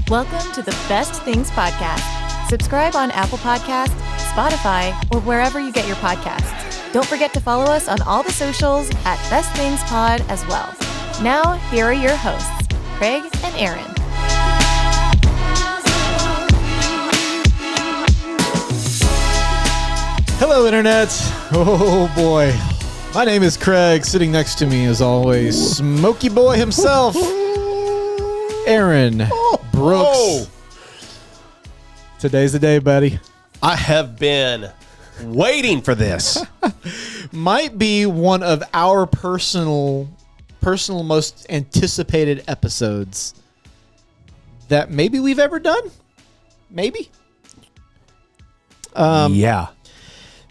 Welcome to the Best Things Podcast. Subscribe on Apple Podcasts, Spotify, or wherever you get your podcasts. Don't forget to follow us on all the socials at Best Things Pod as well. Now, here are your hosts, Craig and Aaron. Hello, Internet. Oh, boy. My name is Craig. Sitting next to me, as always, Smokey Boy himself, Aaron Brooks. Today's the day, buddy. I have been waiting for this. Might be one of our personal most anticipated episodes that maybe we've ever done. Maybe. Yeah.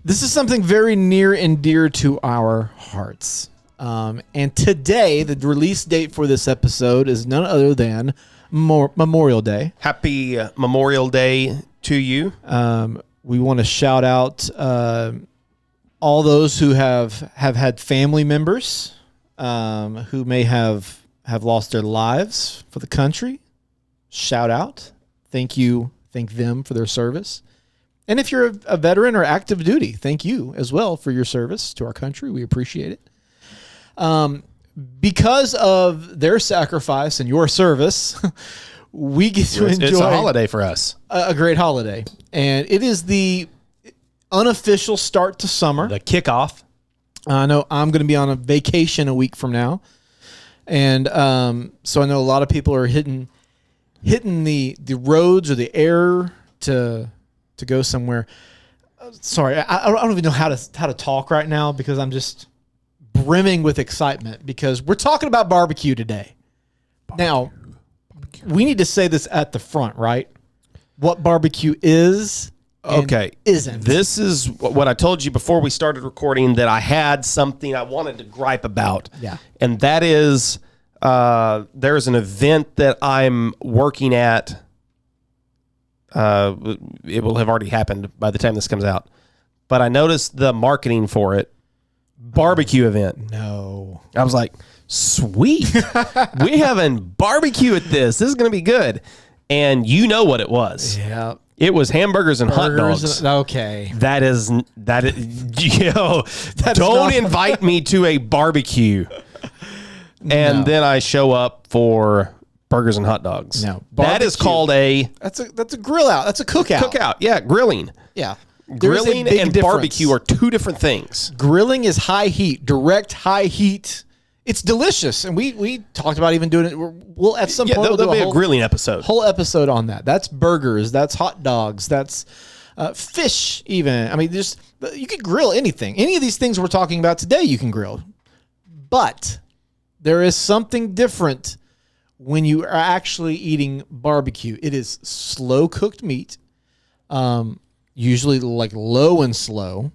This is something very near and dear to our hearts. And today, the release date for this episode is none other than Memorial Day. Happy Memorial Day to you. We want to shout out all those who have had family members who may have lost their lives for the country. Shout out. Thank you. Thank them for their service. And if you're a veteran or active duty, thank you as well for your service to our country. We appreciate it. Because of their sacrifice and your service, we get to enjoy It's a holiday for us. a great holiday. And it is the unofficial start to summer. The kickoff. I know I'm going to be on a vacation a week from now. And so I know a lot of people are hitting the roads or the air to go somewhere. Sorry, I don't even know how to talk right now because I'm just brimming with excitement because we're talking about barbecue today. Now, we need to say this at the front, right? What barbecue is and Okay. isn't. This is what I told you before we started recording, that I had something I wanted to gripe about. Yeah. And that is there's an event that I'm working at. It will have already happened by the time this comes out. But I noticed the marketing for it. Barbecue event. No. I was like, sweet. We having barbecue at this. This is going to be good. And you know what it was. Yeah. It was hamburgers and hot dogs. Okay. That is, don't invite me to a barbecue. And No. then I show up for burgers and hot dogs. No. That is Barbecue. called a That's a grill out. That's a cookout. cookout. Yeah, grilling. Yeah. There's a Grilling big and difference. barbecue are two different things. Grilling is high heat, direct high heat. It's delicious, and we talked about even doing it. We'll at some Yeah, point there'll we'll be do a grilling episode. whole episode on that. That's burgers, that's hot dogs, that's fish. Even I mean, just you can grill anything. Any of these things we're talking about today, you can grill. But there is something different when you are actually eating barbecue. It is slow cooked meat, usually like low and slow.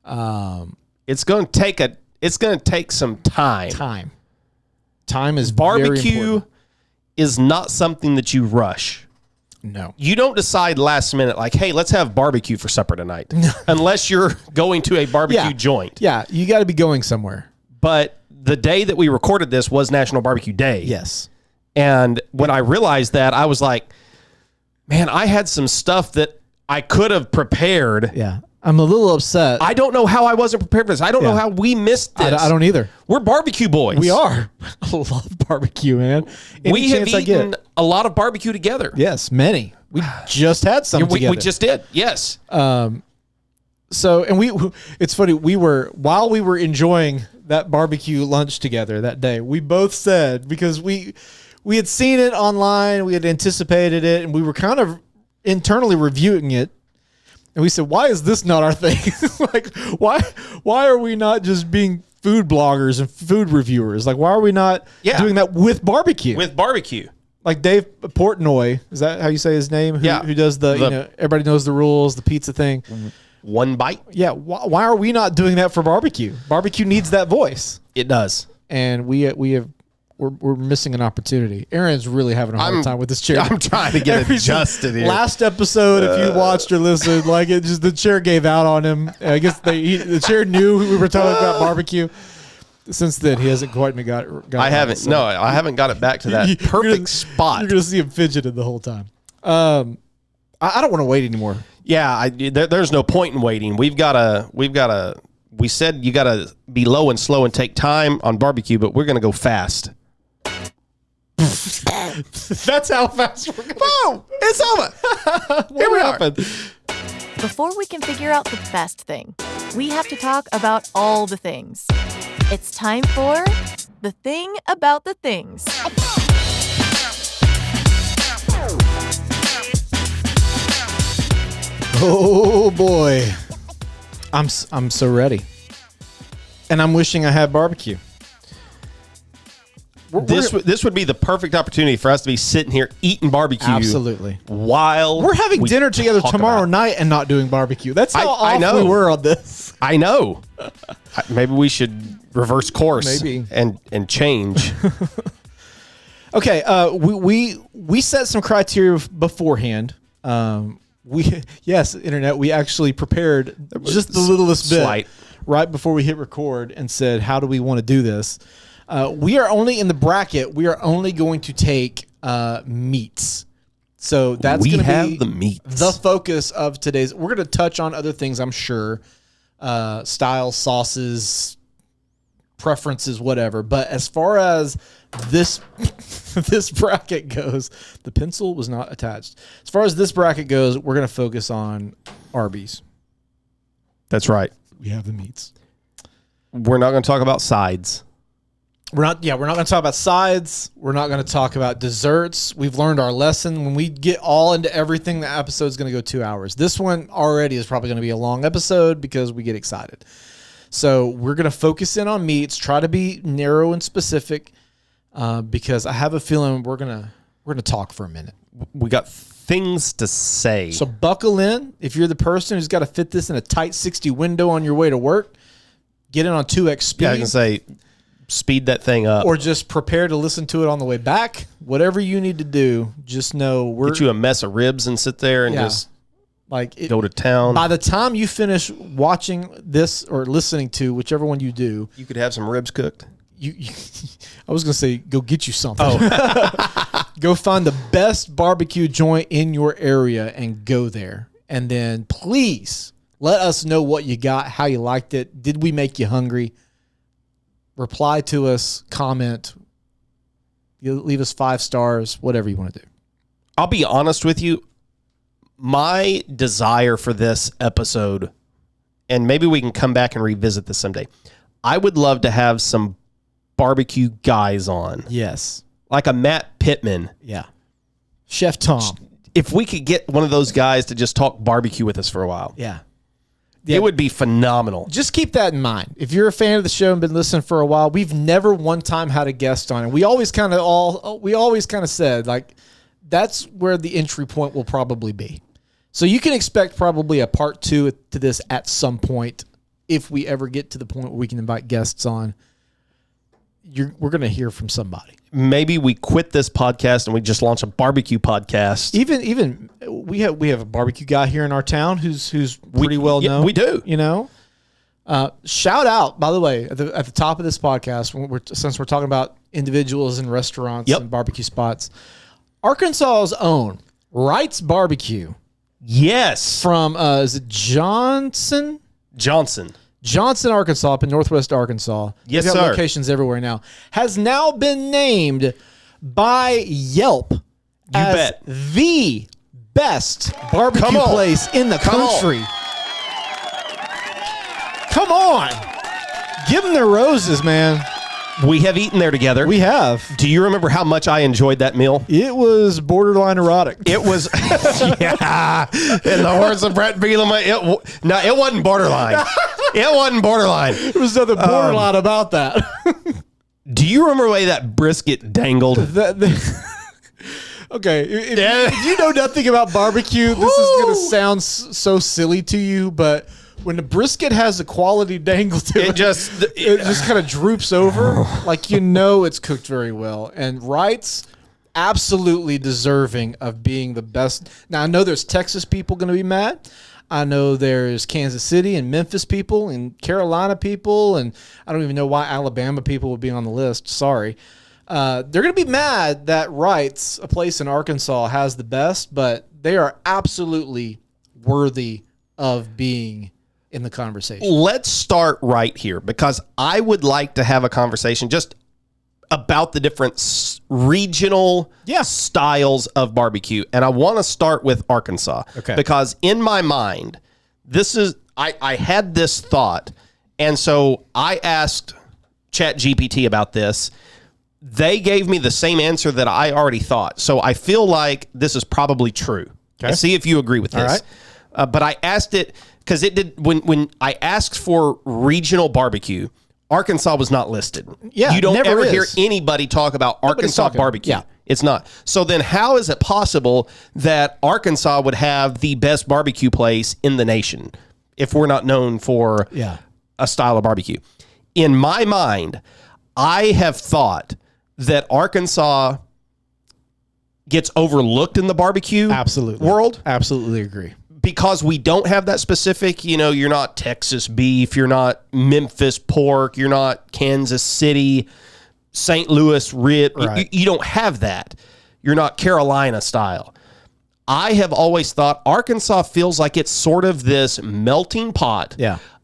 It's going to take some time. Time is very Barbecue important. is not something that you rush. No. You don't decide last minute, like, hey, let's have barbecue for supper tonight. Unless you're going to a barbecue joint. Yeah, you got to be going somewhere. But the day that we recorded this was National Barbecue Day. Yes. And when I realized that, I was like, man, I had some stuff that I could have prepared. Yeah. I'm a little upset. I don't know how I wasn't prepared for this. I don't know how we missed this. I don't either. We're barbecue boys. We are. I love barbecue, man. Any We have chance I eaten get. a lot of barbecue together. Yes, many. We just had some together. We just did. Yes. So, and it's funny, while we were enjoying that barbecue lunch together that day, we both said, because we had seen it online, we had anticipated it, and we were kind of internally reviewing it. And we said, why is this not our thing? Like, why are we not just being food bloggers and food reviewers? Like, why are we not doing that with barbecue? With barbecue. Like Dave Portnoy, is that how you say his name? Who does everybody knows the rules, the pizza thing. One bite. Yeah, why are we not doing that for barbecue? Barbecue needs that voice, It does. and we're missing an opportunity. Aaron's really having a hard time with this chair. I'm trying to get it adjusted here. Last episode, if you watched or listened, like it just the chair gave out on him. I guess the chair knew we were talking about barbecue. Since then, he hasn't quite got I haven't. No, I haven't got it back to that perfect spot. You're gonna see him fidgeted the whole time. I don't want to wait anymore. Yeah, there's no point in waiting. We said you gotta be low and slow and take time on barbecue, but we're gonna go fast. That's how fast we're going. Boom! It's over. Here we are. Before we can figure out the best thing, we have to talk about all the things. It's time for the thing about the things. Oh boy, I'm so ready, and I'm wishing I had barbecue. This would be the perfect opportunity for us to be sitting here eating barbecue. Absolutely. While We're having dinner together talk tomorrow about- night and not doing barbecue. That's how I off know. we were on this. I know. Maybe we should reverse course. Maybe. and change. Okay, we set some criteria beforehand. Internet. We actually prepared just the littlest bit Slight. right before we hit record and said, "How do we want to do this?" We are only in the bracket. We are only going to take meats. So that's We going to have be the meats. the focus of today's. We're going to touch on other things, I'm sure, styles, sauces, preferences, whatever. But as far as this this bracket goes, the pencil was not attached. As far as this bracket goes, we're going to focus on Arby's. That's right. We have the meats. We're not going to talk about sides. We're not going to talk about sides. We're not going to talk about desserts. We've learned our lesson. When we get all into everything, the episode's going to go 2 hours. This one already is probably going to be a long episode because we get excited. So we're going to focus in on meats, try to be narrow and specific, because I have a feeling we're going to talk for a minute. We got things to say. So buckle in. If you're the person who's got to fit this in a tight 60 window on your way to work, get in on 2x speed. Yeah, I can say speed that thing up. Or just prepare to listen to it on the way back. Whatever you need to do, just know we're Get you a mess of ribs and sit there and just go to town. By the time you finish watching this or listening to whichever one you do, You could have some ribs cooked. you I was gonna say go get you something. Go find the best barbecue joint in your area and go there. And then please let us know what you got, how you liked it. Did we make you hungry? Reply to us, comment, leave us 5 stars, whatever you want to do. I'll be honest with you. My desire for this episode, and maybe we can come back and revisit this someday, I would love to have some barbecue guys on, Yes. like a Matt Pittman. Yeah. Chef Tom. If we could get one of those guys to just talk barbecue with us for a while, Yeah. it would be phenomenal. Just keep that in mind. If you're a fan of the show and been listening for a while, we've never one time had a guest on it. We always kind of said like that's where the entry point will probably be. So you can expect probably a part 2 to this at some point if we ever get to the point where we can invite guests on. We're going to hear from somebody. Maybe we quit this podcast and we just launch a barbecue podcast. Even we have a barbecue guy here in our town who's pretty well known. We do. You know, shout out, by the way, at the top of this podcast, since we're talking about individuals in restaurants and barbecue spots, Arkansas's own Wright's Barbecue. Yes. From, is it Johnson, Arkansas, up in Northwest Arkansas. Yes, They've got sir. locations everywhere now. Has now been named by Yelp as bet. the best barbecue Come on. place in the Come on. country. Come on. Give them their roses, man. We have eaten there together. We have. Do you remember how much I enjoyed that meal? It was borderline erotic. It was, yeah. In the words of Brett Bielema, it wasn't borderline. It wasn't borderline. There was nothing borderline about that. Do you remember the way that brisket dangled? Okay, if you know nothing about barbecue, this is going to sound so silly to you, but when the brisket has a quality dangle to it, it just kind of droops over, like it's cooked very well. And Wright's absolutely deserving of being the best. Now, I know there's Texas people going to be mad. I know there's Kansas City and Memphis people and Carolina people, and I don't even know why Alabama people would be on the list. Sorry. They're going to be mad that Wright's, a place in Arkansas, has the best, but they are absolutely worthy of being in the conversation. Let's start right here because I would like to have a conversation just about the different regional styles of barbecue. And I want to start with Arkansas. Okay. Because in my mind, I had this thought. And so I asked ChatGPT about this. They gave me the same answer that I already thought. So I feel like this is probably true. Okay. See if you agree with this. All right. But I asked it because it did when I asked for regional barbecue, Arkansas was not listed. Yeah, you don't never ever is. hear anybody talk about Arkansas talking. barbecue. Yeah. It's not. So then how is it possible that Arkansas would have the best barbecue place in the nation if we're not known for a style of barbecue? In my mind, I have thought that Arkansas gets overlooked in the barbecue world. Absolutely agree. Because we don't have that specific, you're not Texas beef, you're not Memphis pork, you're not Kansas City, St. Louis rib. Right. You don't have that. You're not Carolina style. I have always thought Arkansas feels like it's sort of this melting pot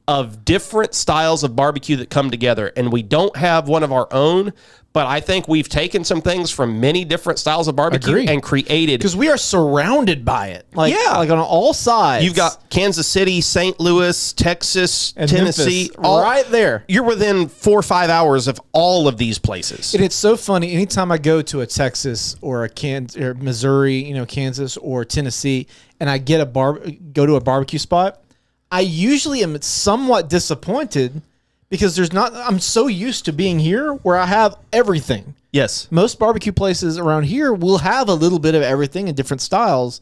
of different styles of barbecue that come together. And we don't have one of our own, but I think we've taken some things from many different styles of barbecue and created. Because we are surrounded by it. Like on all sides. You've got Kansas City, St. Louis, Texas, and Tennessee. Memphis, right there. You're within 4 or 5 hours of all of these places. And it's so funny. Anytime I go to a Texas or a Kansas or Missouri, Kansas or Tennessee, and I get go to a barbecue spot, I usually am somewhat disappointed because I'm so used to being here where I have everything. Yes. Most barbecue places around here will have a little bit of everything in different styles.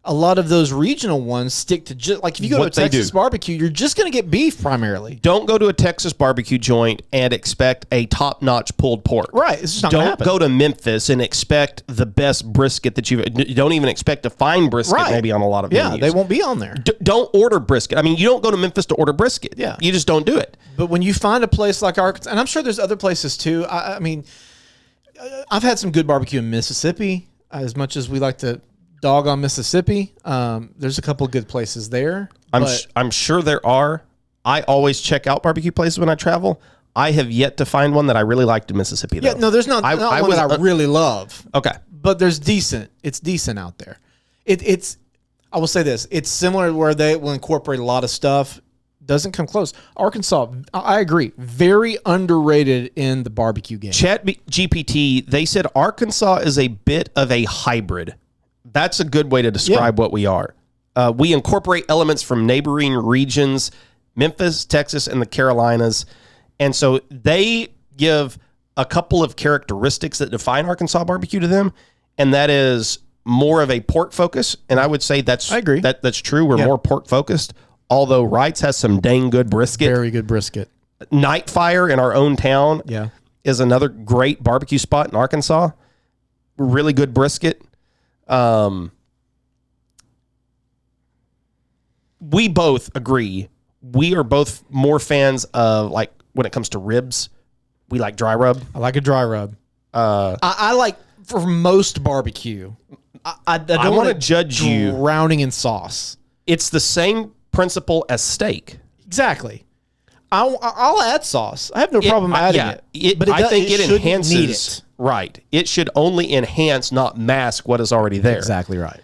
A lot of those regional ones stick to just like if you go to a Texas barbecue, you're just going to get beef primarily. Don't go to a Texas barbecue joint and expect a top-notch pulled pork. Right. It's just not gonna happen. Don't go to Memphis and expect the best brisket that you don't even expect to find brisket maybe on a lot of menus. They won't be on there. Don't order brisket. I mean, you don't go to Memphis to order brisket. Yeah. You just don't do it. But when you find a place like Arkansas, and I'm sure there's other places too. I mean, I've had some good barbecue in Mississippi. As much as we like to dog on Mississippi, there's a couple of good places there. I'm sure there are. I always check out barbecue places when I travel. I have yet to find one that I really liked in Mississippi, though. Yeah, no, there's not one that I really love. Okay. But there's decent. It's decent out there. It's I will say this. It's similar where they will incorporate a lot of stuff. Doesn't come close. Arkansas, I agree, very underrated in the barbecue game. ChatGPT, they said Arkansas is a bit of a hybrid. That's a good way to describe what we are. We incorporate elements from neighboring regions, Memphis, Texas, and the Carolinas. And so they give a couple of characteristics that define Arkansas barbecue to them, and that is more of a pork focus. And I would say I agree. That's true. We're more pork focused. Although Wright's has some dang good brisket. Very good brisket. Night Fire in our own town is another great barbecue spot in Arkansas. Really good brisket. We both agree. We are both more fans of, like, when it comes to ribs, we like dry rub. I like a dry rub. I like, for most barbecue, I don't want to judge you. Drowning in sauce. It's the same principle as steak. Exactly. I'll add sauce. I have no problem adding it. But I think it enhances. Need it. Right. It should only enhance, not mask what is already there. Exactly right.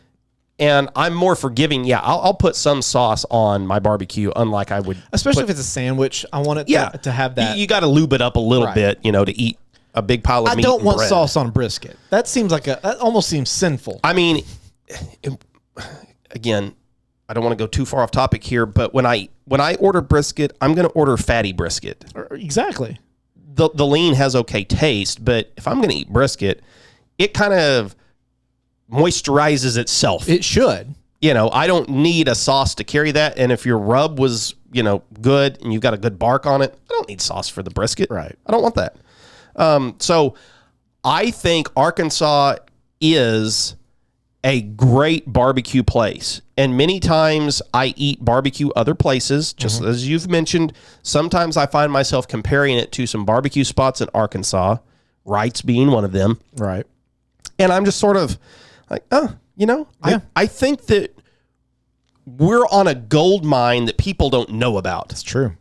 And I'm more forgiving. Yeah, I'll put some sauce on my barbecue, unlike I would. Especially if it's a sandwich. I want it to have that. You got to lube it up a little bit, to eat a big pile of meat. I don't want bread. sauce on brisket. That almost seems sinful. I mean, again, I don't want to go too far off topic here, but when I order brisket, I'm going to order fatty brisket. Exactly. The lean has okay taste, but if I'm going to eat brisket, it kind of moisturizes itself. It should. I don't need a sauce to carry that. And if your rub was, good and you've got a good bark on it, I don't need sauce for the brisket. Right. I don't want that. So I think Arkansas is a great barbecue place. And many times I eat barbecue other places, just as you've mentioned. Sometimes I find myself comparing it to some barbecue spots in Arkansas, Wright's being one of them. Right. And I'm just sort of like, Yeah. I think that we're on a gold mine that people don't know about. It's true.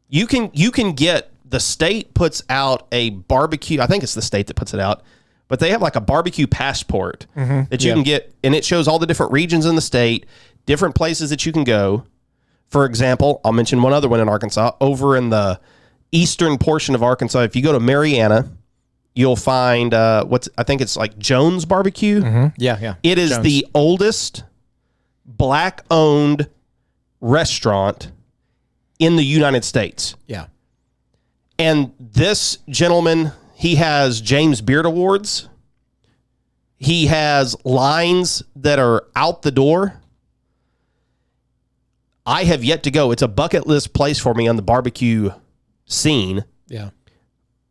You can get, the state puts out a barbecue. I think it's the state that puts it out, but they have like a barbecue passport that you can get, and it shows all the different regions in the state, different places that you can go. For example, I'll mention one other one in Arkansas. Over in the eastern portion of Arkansas, if you go to Marianna, you'll find I think it's like Jones Barbecue. Yeah. It is Jones. the oldest black-owned restaurant in the United States. Yeah. And this gentleman, he has James Beard Awards. He has lines that are out the door. I have yet to go. It's a bucket list place for me on the barbecue scene. Yeah.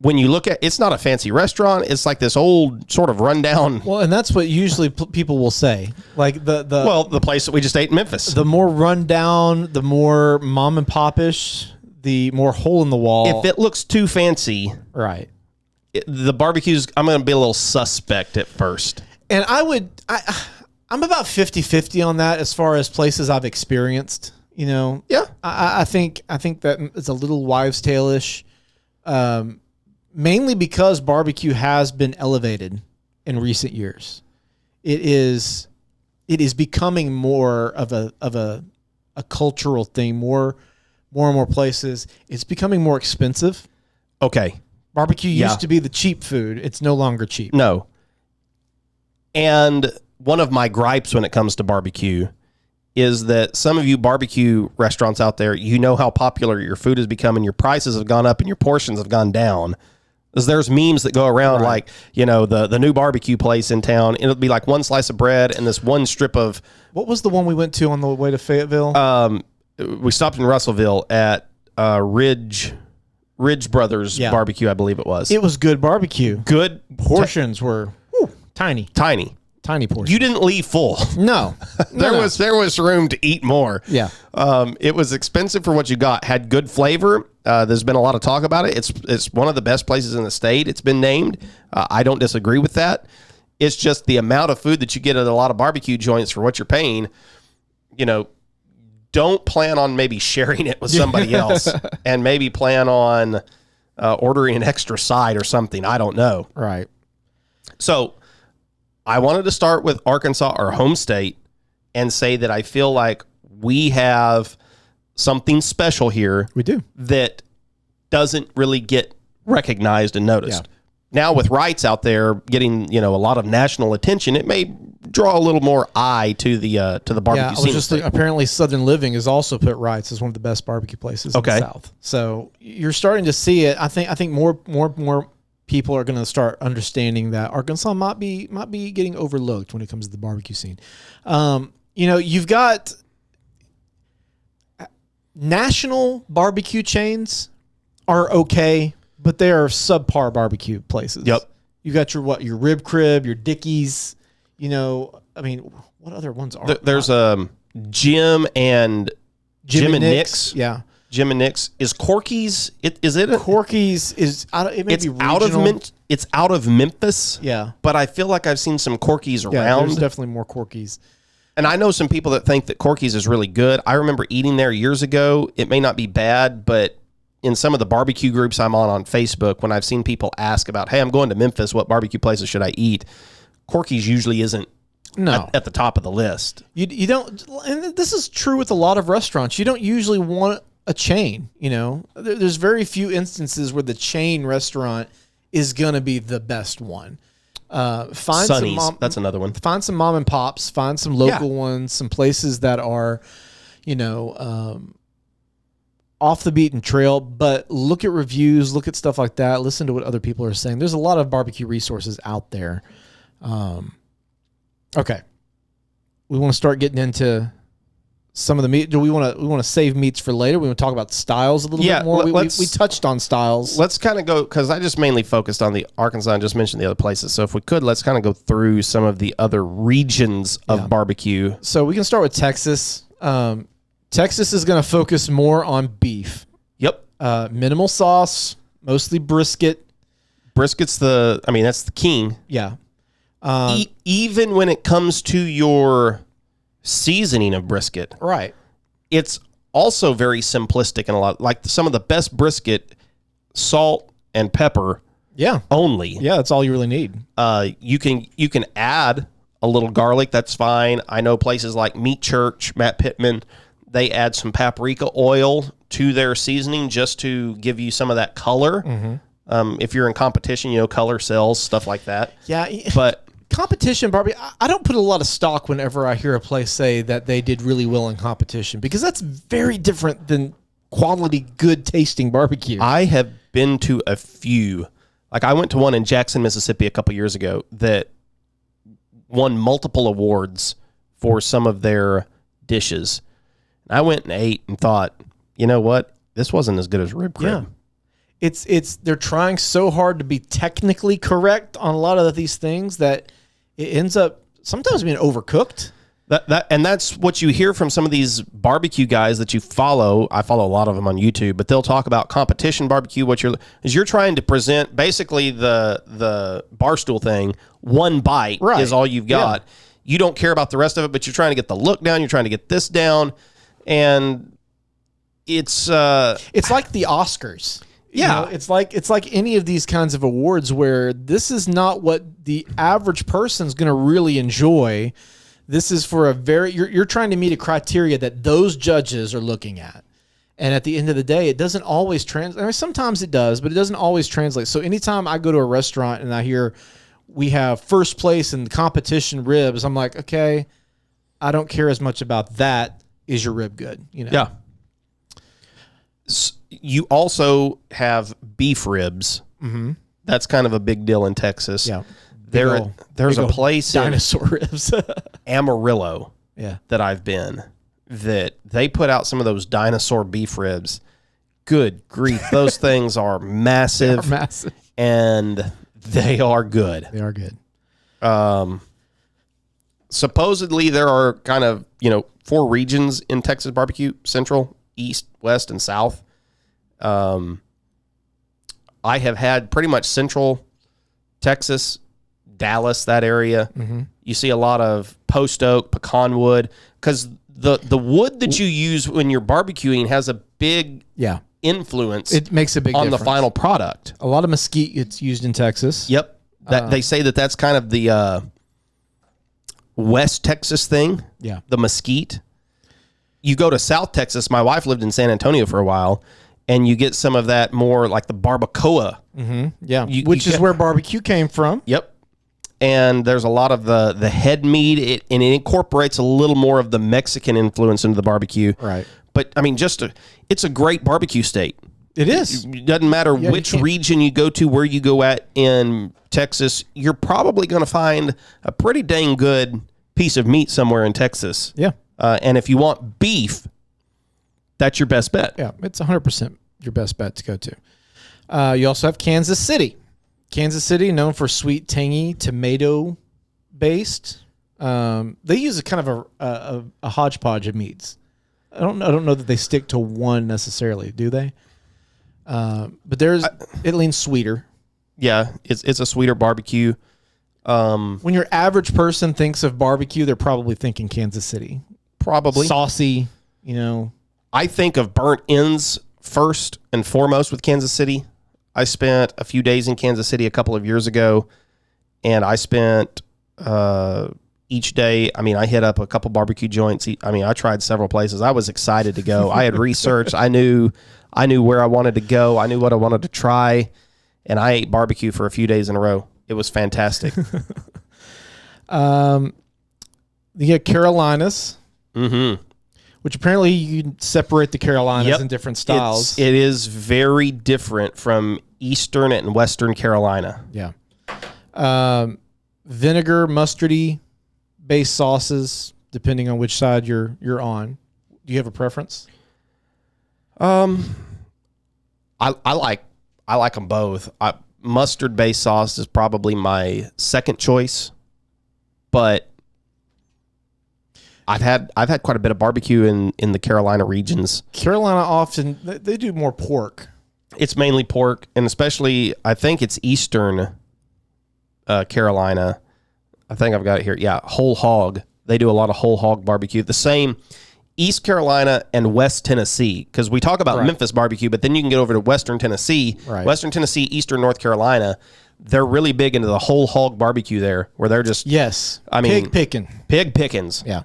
When you look at, it's not a fancy restaurant. It's like this old sort of rundown. Well, and that's what usually people will say. Like the place that we just ate in Memphis. the more rundown, the more mom and pop-ish, the more hole in the wall. If it looks too fancy, Right. the barbecues, I'm going to be a little suspect at first. And I'm about 50-50 on that as far as places I've experienced. You know, Yeah. I think that it's a little wives' tale-ish, mainly because barbecue has been elevated in recent years. It is becoming more of a cultural thing. More and more places. It's becoming more expensive. Okay. Barbecue Yeah. used to be the cheap food. It's no longer cheap. No. And one of my gripes when it comes to barbecue is that some of you barbecue restaurants out there, you know how popular your food has become and your prices have gone up and your portions have gone down. Because there's memes that go around like, the new barbecue place in town. It'll be like one slice of bread and this one strip of... What was the one we went to on the way to Fayetteville? We stopped in Russellville at Ridge Brothers Barbecue, I believe it was. It was good barbecue. Good Portions were tiny portions. You didn't leave full. No. There was room to eat more. Yeah. It was expensive for what you got. Had good flavor. There's been a lot of talk about it. It's one of the best places in the state. It's been named. I don't disagree with that. It's just the amount of food that you get at a lot of barbecue joints for what you're paying. Don't plan on maybe sharing it with somebody else, and maybe plan on ordering an extra side or something. I don't know. Right. So I wanted to start with Arkansas, our home state, and say that I feel like we have something special here. We do. That doesn't really get recognized and noticed. Yeah. Now with Wright's out there getting, a lot of national attention, it may draw a little more eye to the barbecue scene. Apparently Southern Living has also put Wright's as one of the best barbecue places in the South. So you're starting to see it. I think more people are going to start understanding that Arkansas might be getting overlooked when it comes to the barbecue scene. You've got national barbecue chains are okay, but they are subpar barbecue places. Yep. You got your Rib Crib, your Dickies. What other ones are there's Jim and Nick's. Yeah. Jim and Nick's. Is Corky's? Corky's is it may it's be out of regional. It's out of Memphis. Yeah. But I feel like I've seen some Corky's Yeah, around. there's definitely more Corky's. And I know some people that think that Corky's is really good. I remember eating there years ago. It may not be bad, but in some of the barbecue groups I'm on Facebook, when I've seen people ask about, hey, I'm going to Memphis, what barbecue places should I eat? Corky's usually isn't at the top of the list. You don't, and this is true with a lot of restaurants. You don't usually want a chain. There's very few instances where the chain restaurant is going to be the best one. Find Sonny's, some that's another one. Find some mom and pops. Find some local ones. Some places that are, off the beaten trail. But look at reviews. Look at stuff like that. Listen to what other people are saying. There's a lot of barbecue resources out there. Okay, we want to start getting into some of the meat? Do we want to save meats for later? We want to talk about styles a little bit more. We touched on styles. Let's kind of go, because I just mainly focused on the Arkansas and just mentioned the other places. So if we could, let's kind of go through some of the other regions of barbecue. So we can start with Texas. Texas is going to focus more on beef. Yep. Minimal sauce, mostly brisket. Brisket's that's the king. Yeah. Even when it comes to your seasoning of brisket, Right. it's also very simplistic and a lot. Like some of the best brisket, salt and pepper Yeah. only. Yeah, that's all you really need. You can add a little garlic. That's fine. I know places like Meat Church, Matt Pittman, they add some paprika oil to their seasoning just to give you some of that color. If you're in competition, color sells, stuff like that. Yeah. But Competition barbecue, I don't put a lot of stock whenever I hear a place say that they did really well in competition, because that's very different than quality, good tasting barbecue. I have been to a few. Like I went to one in Jackson, Mississippi a couple years ago that won multiple awards for some of their dishes. I went and ate and thought, you know what? This wasn't as good as rib crib. Yeah. They're trying so hard to be technically correct on a lot of these things that it ends up sometimes being overcooked. That's what you hear from some of these barbecue guys that you follow. I follow a lot of them on YouTube, but they'll talk about competition barbecue. You're trying to present basically the Barstool thing. One bite is all you've got. Yeah. You don't care about the rest of it, but you're trying to get the look down. You're trying to get this down, and it's like the Oscars. Yeah, it's like any of these kinds of awards where this is not what the average person's going to really enjoy. This is for you're trying to meet a criteria that those judges are looking at. And at the end of the day, it doesn't always translate. I mean, sometimes it does, but it doesn't always translate. So anytime I go to a restaurant and I hear we have first place in competition ribs, I'm like, okay, I don't care as much about that. Is your rib good? Yeah. You also have beef ribs. Mm-hmm. That's kind of a big deal in Texas. Yeah. There's a place dinosaur ribs. Amarillo yeah. that I've been that they put out some of those dinosaur beef ribs. Good grief. Those things are massive. They are massive. And they are good. They are good. Supposedly there are kind of, 4 regions in Texas barbecue: Central, East, West, and South. I have had pretty much Central Texas, Dallas, that area. Mm-hmm. You see a lot of post oak, pecan wood, because the wood that you use when you're barbecuing has a big influence. It makes a big on difference. The final product. A lot of mesquite gets used in Texas. Yep, they say that's kind of the West Texas thing. Yeah, the mesquite. You go to South Texas. My wife lived in San Antonio for a while, and you get some of that more like the barbacoa. Mm-hmm. Yeah, which is where barbecue came from. Yep. And there's a lot of the head meat, and it incorporates a little more of the Mexican influence into the barbecue. Right. But, I mean, it's a great barbecue state. It is. It doesn't matter which region you go to, where you go at in Texas, you're probably going to find a pretty dang good piece of meat somewhere in Texas. Yeah. And if you want beef, that's your best bet. Yeah, it's 100% your best bet to go to. You also have Kansas City. Kansas City, known for sweet, tangy, tomato-based. They use a kind of a hodgepodge of meats. I don't know that they stick to one necessarily, do they? But it leans sweeter. Yeah, it's a sweeter barbecue. When your average person thinks of barbecue, they're probably thinking Kansas City. Probably. Saucy, I think of burnt ends first and foremost with Kansas City. I spent a few days in Kansas City a couple of years ago, and I spent each day, I hit up a couple barbecue joints. I tried several places. I was excited to go. I had researched. I knew where I wanted to go. I knew what I wanted to try, and I ate barbecue for a few days in a row. It was fantastic. You get Carolinas. Mm-hmm. Which apparently you can separate the Carolinas in different styles. It is very different from Eastern and Western Carolina. Yeah. Vinegar, mustardy based sauces, depending on which side you're on. Do you have a preference? I like them both. Mustard based sauce is probably my second choice, but I've had quite a bit of barbecue in the Carolina regions. Carolina often they do more pork. It's mainly pork, and especially I think it's Eastern Carolina. I think I've got it here. Yeah, whole hog. They do a lot of whole hog barbecue. The same East Carolina and West Tennessee, because we talk about Memphis barbecue, but then you can get over to Western Tennessee. Right. Western Tennessee, Eastern North Carolina, they're really big into the whole hog barbecue there, where they're just pig picking. Pig pickings. Yeah.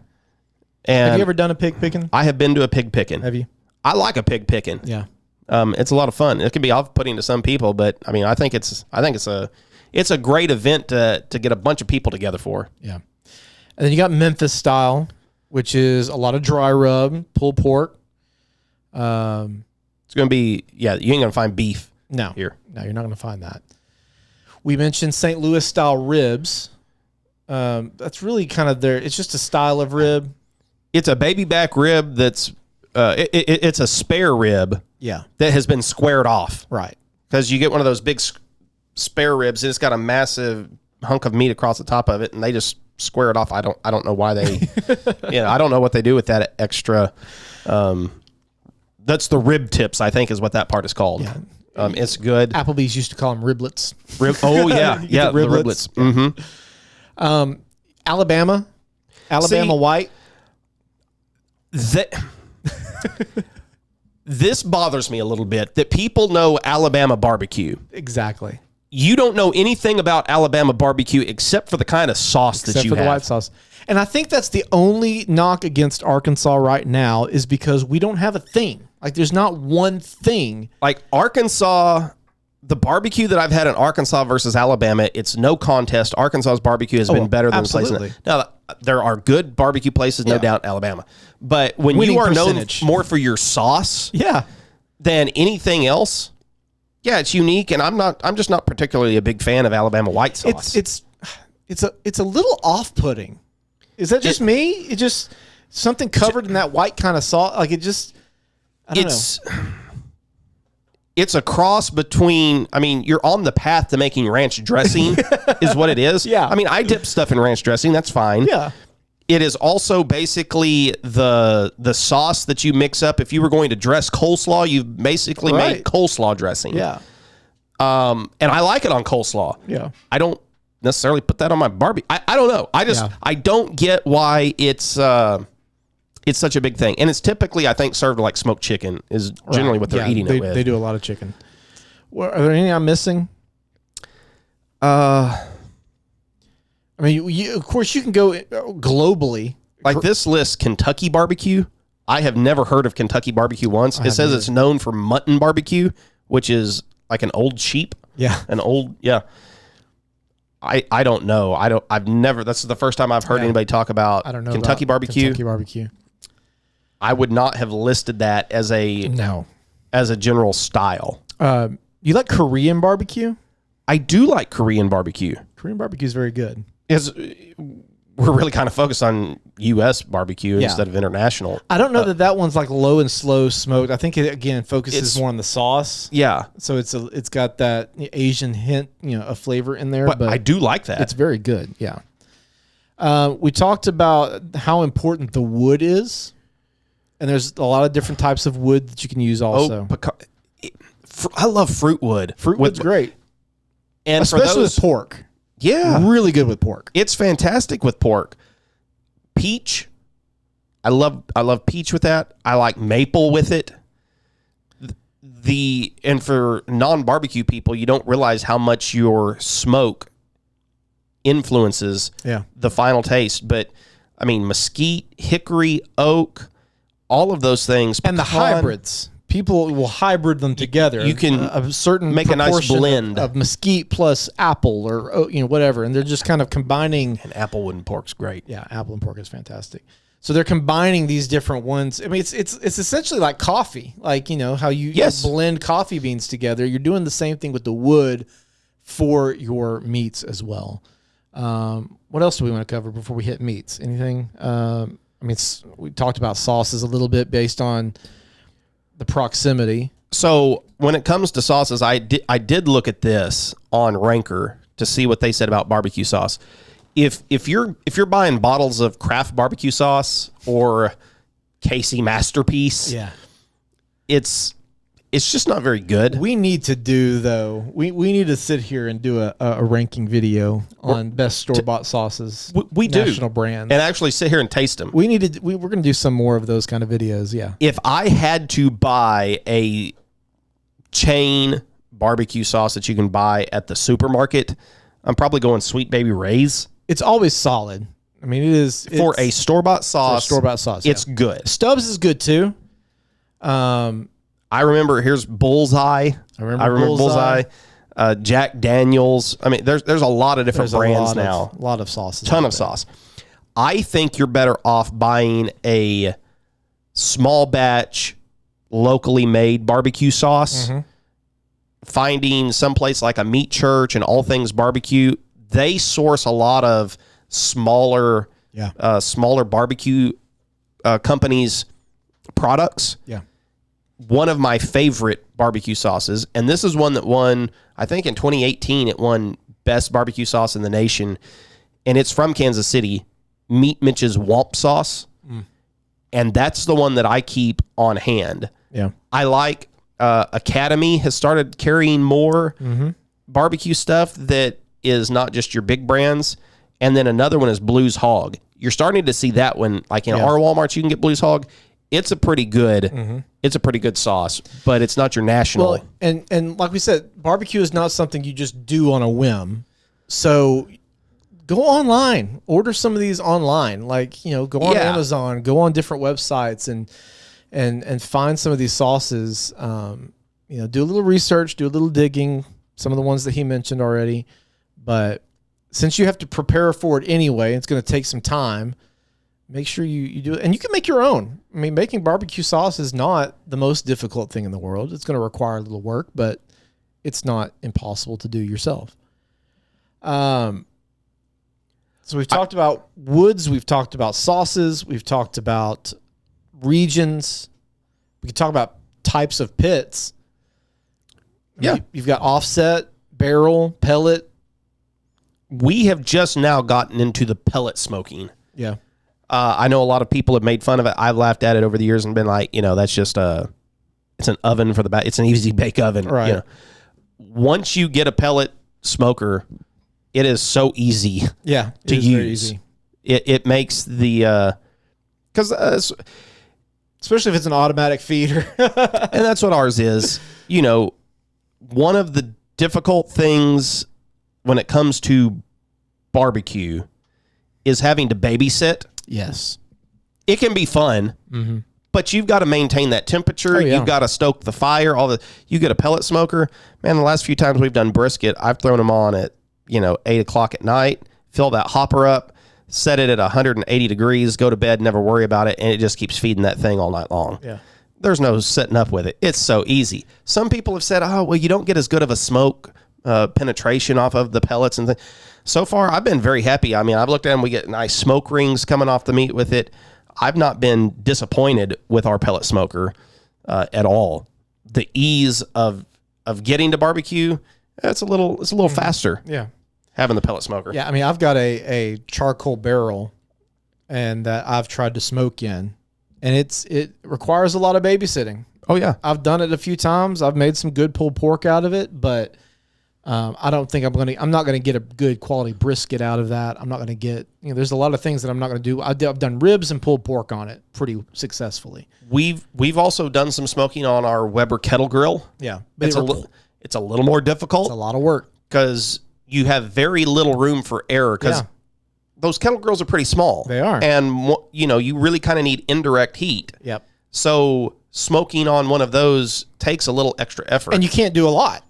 And Have you ever done a pig picking? I have been to a pig picking. Have you? I like a pig picking. Yeah. It's a lot of fun. It can be off-putting to some people, but I mean, I think it's a great event to get a bunch of people together for. Yeah. And then you got Memphis style, which is a lot of dry rub, pulled pork. It's going to be, you ain't going to find beef here. No, you're not going to find that. We mentioned St. Louis style ribs. That's really kind of it's just a style of rib. It's a baby back rib that's, it's a spare rib. Yeah. That has been squared off. Right. Because you get one of those big spare ribs and it's got a massive hunk of meat across the top of it, and they just square it off. I don't know why they, I don't know what they do with that extra. That's the rib tips, I think, is what that part is called. Yeah. It's good. Applebee's used to call them riblets. Oh yeah, yeah, the riblets. Mm-hmm. Alabama white. This bothers me a little bit that people know Alabama barbecue. Exactly. You don't know anything about Alabama barbecue except for the kind of sauce that you have. Except for the white sauce. And I think that's the only knock against Arkansas right now is because we don't have a thing. Like, there's not one thing. Like Arkansas, the barbecue that I've had in Arkansas versus Alabama, it's no contest. Arkansas's barbecue has been better than the place. Now, there are good barbecue places, no doubt, in Alabama. But when you are known more for your sauce than anything else, it's unique. And I'm just not particularly a big fan of Alabama white sauce. It's a little off-putting. Is that just me? It just something covered in that white kind of sauce. Like, it just, I don't know. It's a cross between, I mean, you're on the path to making ranch dressing is what it is. Yeah. I mean, I dip stuff in ranch dressing. That's fine. Yeah. It is also basically the sauce that you mix up. If you were going to dress coleslaw, you've basically made coleslaw dressing. Yeah. And I like it on coleslaw. Yeah. I don't necessarily put that on my barbecue. I don't know. I don't get why it's such a big thing. And it's typically, I think, served like smoked chicken is generally what they're eating it with. They do a lot of chicken. Well, are there any I'm missing? I mean, of course, you can go globally. Like this list, Kentucky barbecue. I have never heard of Kentucky barbecue once. It says it's known for mutton barbecue, which is like an old sheep. Yeah. I don't know. I've never, that's the first time I've heard anybody talk about Kentucky barbecue. Kentucky barbecue. I would not have listed that as a general style. You like Korean barbecue? I do like Korean barbecue. Korean barbecue is very good. We're really kind of focused on U.S. barbecue instead of international. I don't know that one's like low and slow smoked. I think it again focuses more on the sauce. Yeah, so it's got that Asian hint, a flavor in there. But I do like that. It's very good. Yeah. We talked about how important the wood is, and there's a lot of different types of wood that you can use. Also, I love fruit wood. Fruit wood's great, and especially with pork. Yeah. Really good with pork. It's fantastic with pork. Peach. I love peach with that. I like maple with it. And for non-barbecue people, you don't realize how much your smoke influences the final taste. But I mean, mesquite, hickory, oak, all of those things. And the hybrids. People will hybrid them together. You can a certain make a nice blend of mesquite plus apple or whatever, and they're just kind of combining. And apple and pork's great. Yeah, apple and pork is fantastic. So they're combining these different ones. I mean, it's essentially like coffee, like how you blend coffee beans together. You're doing the same thing with the wood for your meats as well. What else do we want to cover before we hit meats? Anything? mean, we talked about sauces a little bit based on the proximity. So when it comes to sauces, I did look at this on Ranker to see what they said about barbecue sauce. If you're buying bottles of Kraft barbecue sauce or Casey Masterpiece, Yeah. it's just not very good. We need to do, though, we need to sit here and do a ranking video on best store-bought sauces. We do. National brands. And actually sit here and taste them. We're going to do some more of those kind of videos, yeah. If I had to buy a chain barbecue sauce that you can buy at the supermarket, I'm probably going Sweet Baby Ray's. It's always solid. I mean, For a store-bought sauce. store-bought sauce, It's good. Stubbs is good, too. I remember, here's Bullseye. I remember Bullseye. Jack Daniels. I mean, there's a lot of different brands now. A lot of sauces. Ton of sauce. I think you're better off buying a small batch, locally made barbecue sauce. Mm-hmm. Finding someplace like a Meat Church and All Things Barbecue, they source a lot of smaller barbecue companies' products. Yeah. One of my favorite barbecue sauces, and this is one that won, I think in 2018, it won best barbecue sauce in the nation, and it's from Kansas City, Meat Mitch's Womp sauce, and that's the one that I keep on hand. Yeah. I like Academy has started carrying more barbecue stuff that is not just your big brands, and then another one is Blues Hog. You're starting to see that one, like in our Walmarts, you can get Blues Hog. It's a pretty good, it's a pretty good sauce, but it's not your national. Well, and like we said, barbecue is not something you just do on a whim. So go online, order some of these online. Like, go on Amazon, go on different websites, and find some of these sauces. Do a little research, do a little digging. Some of the ones that he mentioned already, but since you have to prepare for it anyway, it's going to take some time. Make sure you do it. And you can make your own. I mean, making barbecue sauce is not the most difficult thing in the world. It's going to require a little work, but it's not impossible to do yourself. So we've talked about woods. We've talked about sauces. We've talked about regions. We can talk about types of pits. Yeah. You've got offset, barrel, pellet. We have just now gotten into the pellet smoking. Yeah. I know a lot of people have made fun of it. I've laughed at it over the years and been like, that's just it's an oven for the back. It's an easy bake oven. Right. Once you get a pellet smoker, it is so easy. Yeah. To use. Very easy. It makes the because especially if it's an automatic feeder, and that's what ours is. One of the difficult things when it comes to barbecue is having to babysit. Yes. It can be fun, but you've got to maintain that temperature. Oh, yeah. You've got to stoke the fire. You get a pellet smoker. Man, the last few times we've done brisket, I've thrown them on at, 8 o'clock at night, fill that hopper up, set it at 180 degrees, go to bed, never worry about it, and it just keeps feeding that thing all night long. Yeah. There's no setting up with it. It's so easy. Some people have said, you don't get as good of a smoke penetration off of the pellets and things. So far, I've been very happy. I mean, I've looked at them. We get nice smoke rings coming off the meat with it. I've not been disappointed with our pellet smoker at all. The ease of getting to barbecue, it's a little faster. Yeah. Having the pellet smoker. Yeah. I mean, I've got a charcoal barrel, and that I've tried to smoke in, and it requires a lot of babysitting. Oh yeah. I've done it a few times. I've made some good pulled pork out of it, but I don't think I'm not going to get a good quality brisket out of that. I'm not going to get, there's a lot of things that I'm not going to do. I've done ribs and pulled pork on it pretty successfully. We've also done some smoking on our Weber kettle grill. Yeah. But it's a little more difficult. It's a lot of work because you have very little room for error because those kettle grills are pretty small. They are. And you really kind of need indirect heat. Yep. So smoking on one of those takes a little extra effort. And you can't do a lot.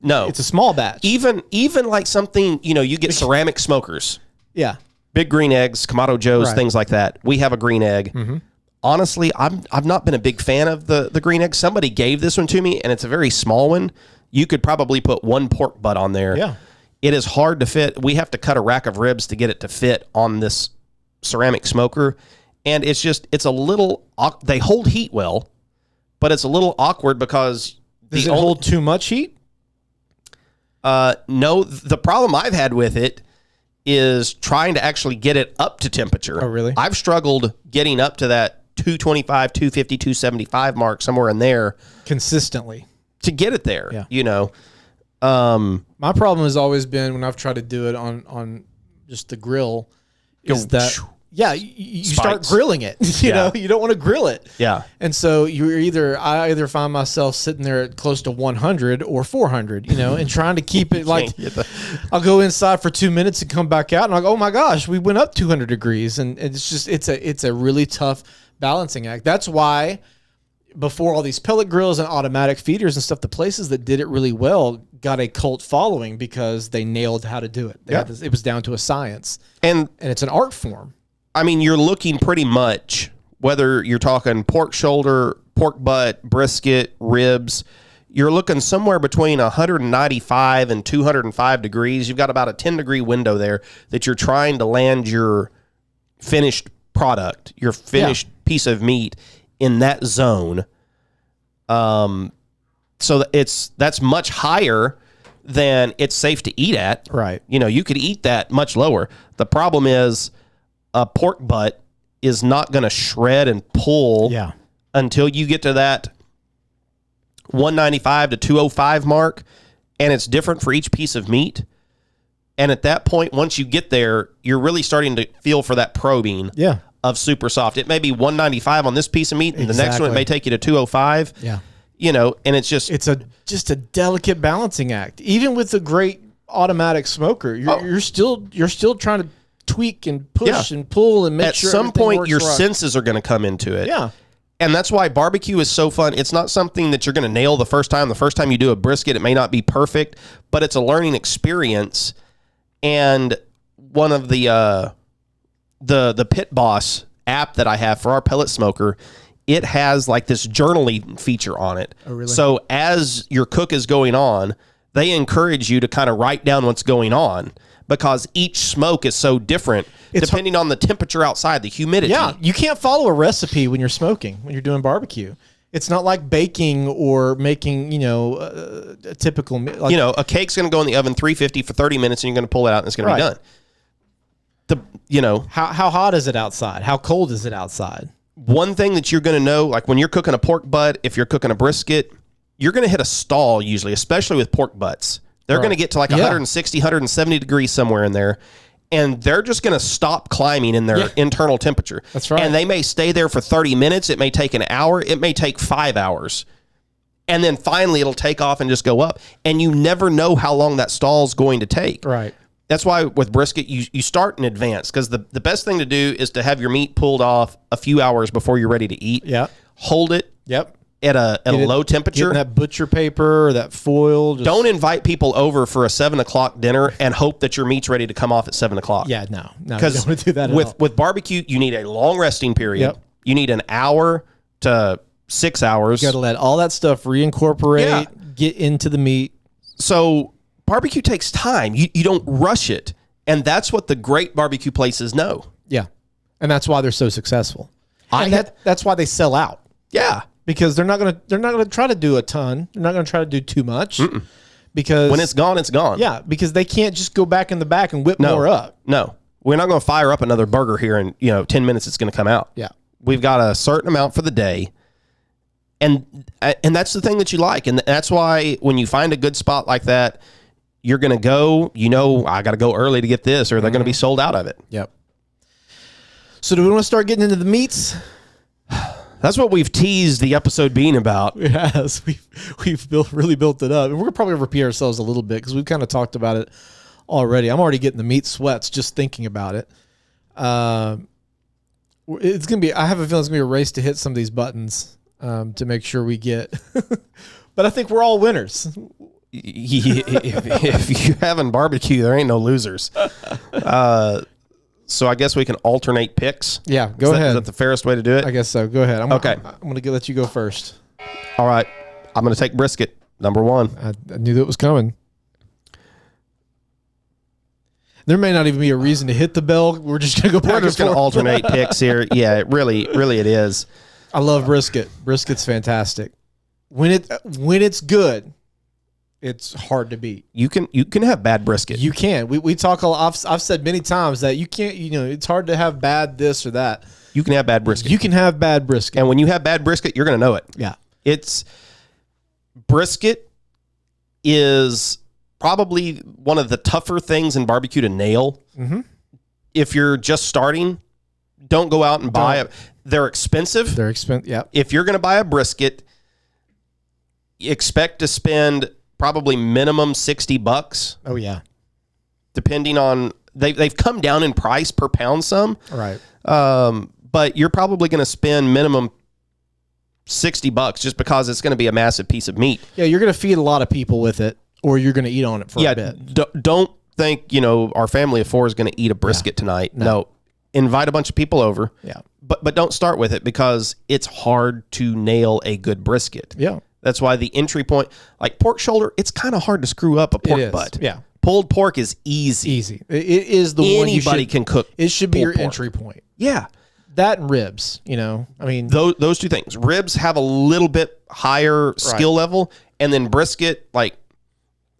No. It's a small batch. Even like something, you get ceramic smokers. Yeah. Big Green Eggs, Kamado Joe's, things like that. We have a green egg. Mm-hmm. Honestly, I've not been a big fan of the green egg. Somebody gave this one to me, and it's a very small one. You could probably put one pork butt on there. Yeah. It is hard to fit. We have to cut a rack of ribs to get it to fit on this ceramic smoker, And it's a little, they hold heat well, but it's a little awkward because Does it hold too much heat? No, the problem I've had with it is trying to actually get it up to temperature. Oh, really? I've struggled getting up to that 225, 250, 275 mark, somewhere in there. Consistently. To get it there, Yeah. you know. My problem has always been when I've tried to do it on just the grill is that, yeah, you start Spikes. grilling it. You Yeah. know, you don't want to grill it. Yeah. And so I either find myself sitting there at close to 100 or 400, you know, and trying to keep it like, I'll go inside for 2 minutes and come back out and I'll go, oh my gosh, we went up 200 degrees. And it's just, it's a really tough balancing act. That's why before all these pellet grills and automatic feeders and stuff, the places that did it really well got a cult following because they nailed how to do it. It was down to a science, And it's an art form. I mean, you're looking pretty much, whether you're talking pork shoulder, pork butt, brisket, ribs, you're looking somewhere between 195 and 205 degrees. You've got about a 10-degree window there that you're trying to land your finished product, your finished piece of meat in that zone. So that's much higher than it's safe to eat at. Right. You know, you could eat that much lower. The problem is a pork butt is not going to shred and pull until you get to that 195 to 205 mark, and it's different for each piece of meat. And at that point, once you get there, you're really starting to feel for that probing of super soft. It may be 195 on this piece of meat, and the next one it may take you to 205. Yeah. You know, and it's just a delicate balancing act. Even with the great automatic smoker, you're still trying to tweak and push and pull and make at sure some point works your right. senses are going to come into it. Yeah. And that's why barbecue is so fun. It's not something that you're going to nail the first time. The first time you do a brisket, it may not be perfect, but it's a learning experience. And one of the Pit Boss app that I have for our pellet smoker, it has like this journaling feature on it. Oh, really? So as your cook is going on, they encourage you to kind of write down what's going on because each smoke is so different depending on the temperature outside, the humidity. Yeah, you can't follow a recipe when you're smoking, when you're doing barbecue. It's not like baking or making, a typical... Like, a cake's going to go in the oven 350 for 30 minutes and you're going to pull it out and it's going to be done. How hot is it outside? How cold is it outside? One thing that you're going to know, like when you're cooking a pork butt, if you're cooking a brisket, you're going to hit a stall usually, especially with pork butts. They're going to get to like 160, 170 degrees somewhere in there, and they're just going to stop climbing in their internal temperature. That's right. And they may stay there for 30 minutes. It may take an hour. It may take 5 hours. And then finally it'll take off and just go up. And you never know how long that stall is going to take. Right. That's why with brisket, you start in advance because the best thing to do is to have your meat pulled off a few hours before you're ready to eat. Yeah. Hold it. Yep. At a low temperature. Getting that butcher paper or that foil. Don't invite people over for a 7 o'clock dinner and hope that your meat's ready to come off at 7 o'clock. Yeah, no. You Because don't want to do that at all. with barbecue, you need a long resting period. Yep. You need an hour to 6 hours. You got to let all that stuff reincorporate, get into the meat. So barbecue takes time. You don't rush it. And that's what the great barbecue places know. Yeah. And that's why they're so successful. That's why they sell out. Yeah. Because they're not gonna try to do a ton. They're not gonna try to do too much. Because When it's gone, it's gone. yeah, because they can't just go back in the back and whip more up. No. We're not going to fire up another burger here in 10 minutes it's going to come out. Yeah. We've got a certain amount for the day. And that's the thing that you like. And that's why when you find a good spot like that, you're going to go, I got to go early to get this or they're going to be sold out of it. Yep. So do we want to start getting into the meats? That's what we've teased the episode being about. Yes, we've really built it up, and we're probably gonna repeat ourselves a little bit because we've kind of talked about it already. I'm already getting the meat sweats just thinking about it. It's gonna be. I have a feeling it's gonna be a race to hit some of these buttons to make sure we get. But I think we're all winners. If you having barbecue, there ain't no losers. So I guess we can alternate picks. Yeah, go ahead. Is that the fairest way to do it? I guess so. Go ahead. I'm Okay. gonna let you go first. All right. I'm going to take brisket, number one. I knew that was coming. There may not even be a reason to hit the bell. We're just gonna go back. We're just going to alternate picks here. Yeah, it really it is. I love brisket. Brisket's fantastic. When it's good, it's hard to beat. You can have bad brisket. You can. We talk a lot. I've said many times that you can't. It's hard to have bad this or that. You can have bad brisket. You can have bad brisket. And when you have bad brisket, you're going to know it. Yeah. Brisket is probably one of the tougher things in barbecue to nail. Mm-hmm. If you're just starting, don't go out and buy it. They're expensive. They're expensive. Yeah. If you're going to buy a brisket, expect to spend probably minimum $60. Oh yeah. Depending on they've come down in price per pound some. Right. But you're probably going to spend minimum $60 just because it's going to be a massive piece of meat. Yeah, you're going to feed a lot of people with it, or you're going to eat on it for a bit. Don't think our family of 4 is going to eat a brisket tonight. No, invite a bunch of people over. Yeah, but don't start with it because it's hard to nail a good brisket. Yeah, that's why the entry point, like pork shoulder, it's kind of hard to screw up a pork butt. Yeah, pulled pork is easy. Easy. It is the one anybody can cook. It should be your pork. entry point. Yeah. That and ribs, I mean, those two things. Ribs have a little bit higher skill level, and then brisket, like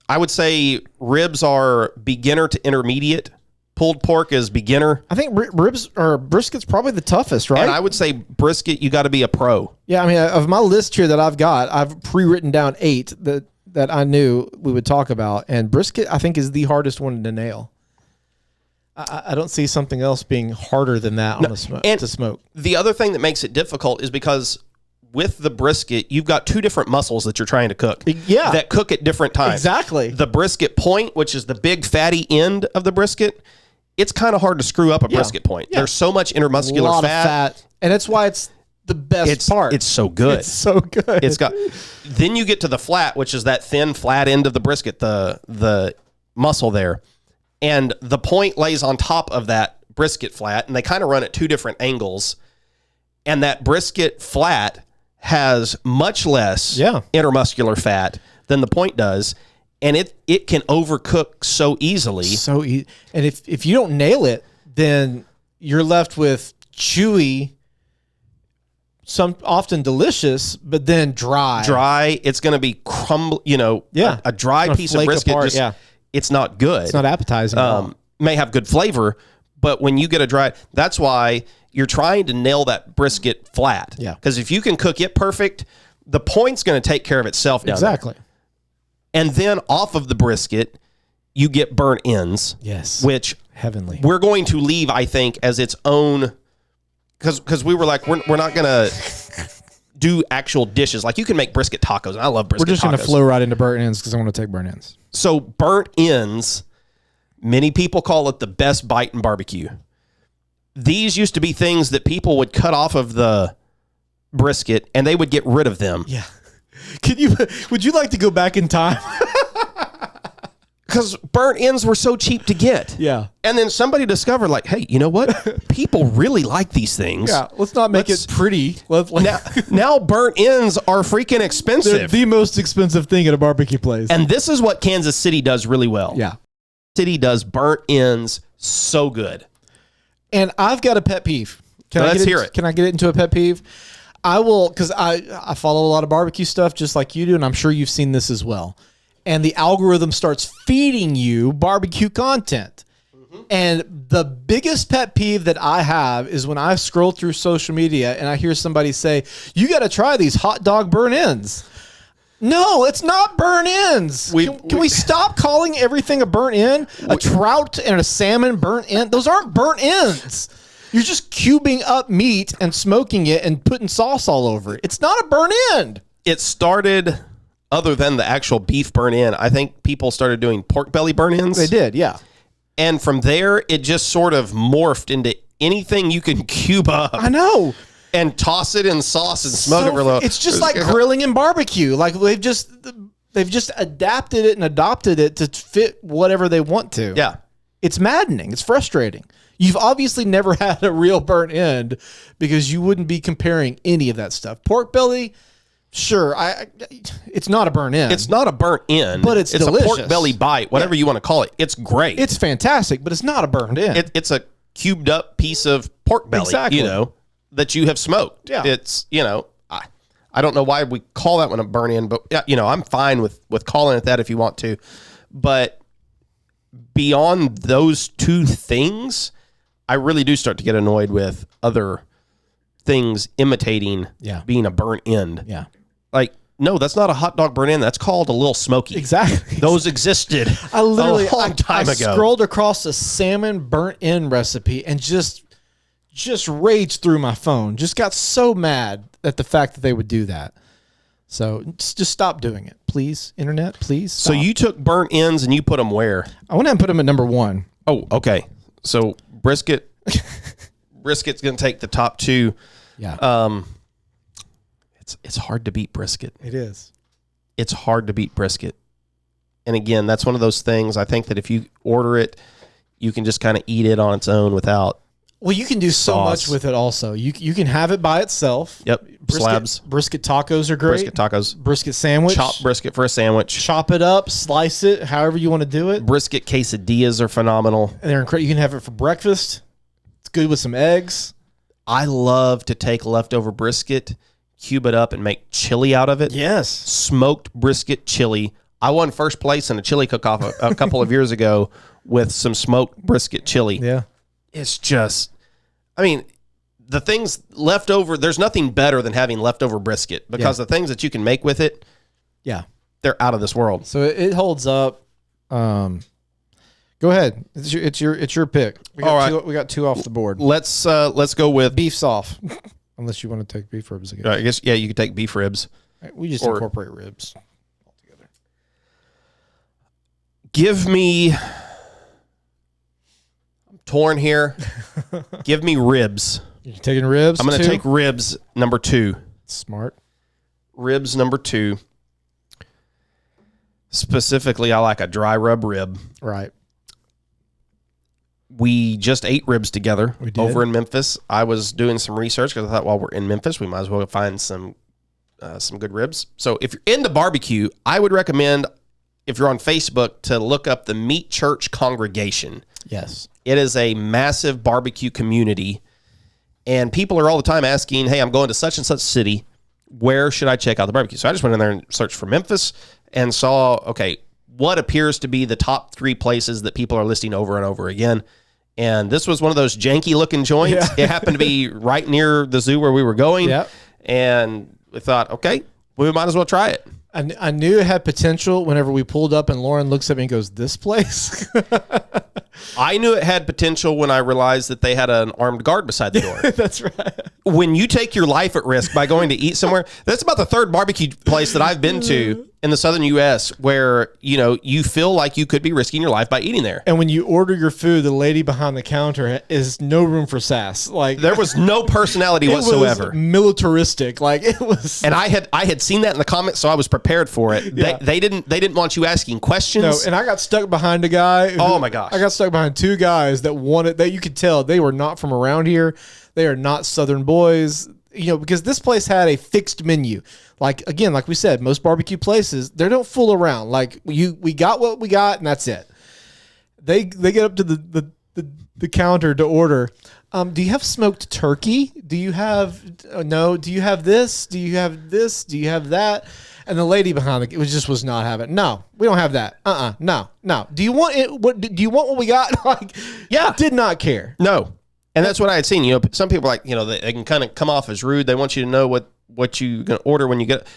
I would say, ribs are beginner to intermediate. Pulled pork is beginner. I think ribs or brisket's probably the toughest, right? And I would say brisket, you got to be a pro. Yeah, I mean, of my list here that I've pre-written down 8 that I knew we would talk about, and brisket I think is the hardest one to nail. I don't see something else being harder than that on to smoke. The other thing that makes it difficult is because with the brisket, you've got 2 different muscles that you're trying to cook. Yeah. That cook at different times. Exactly. The brisket point, which is the big fatty end of the brisket, it's kind of hard to screw up a brisket point. Yeah. There's so much intermuscular lot fat. Of fat. And that's why it's the best part. It's so good. It's so good. Then you get to the flat, which is that thin flat end of the brisket, the muscle there. And the point lays on top of that brisket flat, and they kind of run at 2 different angles. And that brisket flat has much less intermuscular fat than the point does, and it can overcook so easily. So easy. And if you don't nail it, then you're left with chewy, some often delicious, but then dry. Dry. It's going to be crumble. A dry piece of brisket. Apart, it's not good. It's not appetizing. May have good flavor, but when you get a dry, that's why you're trying to nail that brisket flat. Yeah. Because if you can cook it perfect, the point's going to take care of itself down exactly. there. And then off of the brisket, you get burnt ends. Yes. Which heavenly. We're going to leave, I think, as its own, because we were like, we're not going to do actual dishes. Like you can make brisket tacos, and I love brisket tacos. We're just going to flow right into burnt ends because I want to take burnt ends. So burnt ends, many people call it the best bite in barbecue. These used to be things that people would cut off of the brisket and they would get rid of them. Yeah. Would you like to go back in time? Because burnt ends were so cheap to get. Yeah. And then somebody discovered, like, hey, you know what? People really like these things. Yeah. Let's not make it pretty. Now burnt ends are freaking expensive. They're the most expensive thing at a barbecue place. And this is what Kansas City does really well. Yeah. City does burnt ends so good. And I've got a pet peeve. Let's hear it. Can I get it into a pet peeve? I will, because I follow a lot of barbecue stuff just like you do, and I'm sure you've seen this as well. And the algorithm starts feeding you barbecue content. Mm-hmm. And the biggest pet peeve that I have is when I scroll through social media and I hear somebody say, you got to try these hot dog burn ends. No, it's not burn ends. Can we stop calling everything a burnt end? A trout and a salmon burnt end? Those aren't burnt ends. You're just cubing up meat and smoking it and putting sauce all over it. It's not a burnt end. It started, other than the actual beef burn end, I think people started doing pork belly burn ends. They did, yeah. And from there, it just sort of morphed into anything you can cube up. I know. And toss it in sauce and smoke it for a little. It's just like grilling and barbecue. Like they've just adapted it and adopted it to fit whatever they want to. Yeah. It's maddening. It's frustrating. You've obviously never had a real burnt end because you wouldn't be comparing any of that stuff. Pork belly, Sure, it's not a burnt end. It's not a burnt end, but it's a delicious. pork belly bite, whatever you want to call it. It's great. It's fantastic, but it's not a burnt end. It's a cubed up piece of pork belly, Exactly. that you have smoked. Yeah. It's, I don't know why we call that one a burnt end, but I'm fine with calling it that if you want to. But beyond those two things, I really do start to get annoyed with other things imitating being a burnt end. Yeah. Like, no, that's not a hot dog burnt end. That's called a little smoky. Exactly. Those existed I literally a long time I ago. scrolled across a salmon burnt end recipe and just raged through my phone. Just got so mad at the fact that they would do that. So just stop doing it, please. Internet, please. So Stop. you took burnt ends and you put them where? I went ahead and put them at number 1. Oh, okay. So brisket's going to take the top 2. Yeah, It's hard to beat brisket. it is. It's hard to beat brisket. And again, that's one of those things. I think that if you order it, you can just kind of eat it on its own without. Well, you can do so Sauce. much with it. Also, you can have it by itself. Yep. Slabs. Brisket tacos are great. Brisket tacos. Brisket sandwich. Chopped brisket for a sandwich. Chop it up, slice it, however you want to do it. Brisket quesadillas are phenomenal. And they're incredible. You can have it for breakfast. It's good with some eggs. I love to take leftover brisket, cube it up, and make chili out of it. Yes. Smoked brisket chili. I won first place in a chili cook-off a couple of years ago with some smoked brisket chili. Yeah. It's just, the things left over, there's nothing better than having leftover brisket because the things that you can make with it, Yeah. they're out of this world. So it holds up. Go ahead. It's your pick. We got All right. we got 2 off the board. Let's go with, Beef's off. Unless you want to take beef ribs again. I guess, you could take beef ribs. We just Or- incorporate ribs altogether. Give me, I'm torn here. Give me ribs. You're taking ribs? I'm going to too? take ribs number 2. Smart. Ribs number 2. Specifically, I like a dry rub rib. Right. We just ate ribs together We did. over in Memphis. I was doing some research because I thought while we're in Memphis, we might as well find some good ribs. So if you're into barbecue, I would recommend, if you're on Facebook, to look up the Meat Church Congregation. Yes. It is a massive barbecue community, and people are all the time asking, hey, I'm going to such and such city. Where should I check out the barbecue? So I just went in there and searched for Memphis and saw, okay, what appears to be the top 3 places that people are listing over and over again. And this was one of those janky looking joints. Yeah. It happened to be right near the zoo where we were going. Yep. And we thought, okay, we might as well try it. I knew it had potential whenever we pulled up and Lauren looks at me and goes, this place? I knew it had potential when I realized that they had an armed guard beside the door. That's right. When you take your life at risk by going to eat somewhere, that's about the 3rd barbecue place that I've been to in the southern U.S. where, you feel like you could be risking your life by eating there. And when you order your food, the lady behind the counter is no room for sass. Like There was no personality it whatsoever. was militaristic. Like it was. And I had seen that in the comments, so I was prepared for it. Yeah. They didn't want you asking questions. No, and I got stuck behind a guy. Oh, my gosh. I got stuck behind 2 guys that wanted that you could tell they were not from around here. They are not Southern boys. Because this place had a fixed menu. Like again, like we said, most barbecue places, they don't fool around. Like we got what we got and that's it. They get up to the counter to order. Do you have smoked turkey? Do you have no? Do you have this? Do you have this? Do you have that? And the lady behind it was not having it. No, we don't have that. No. Do you want it? What do you want? What we got? Like, Yeah. did not care. No. And that's what I had seen. Some people are like, they can kind of come off as rude. They want you to know what you're going to order when you get.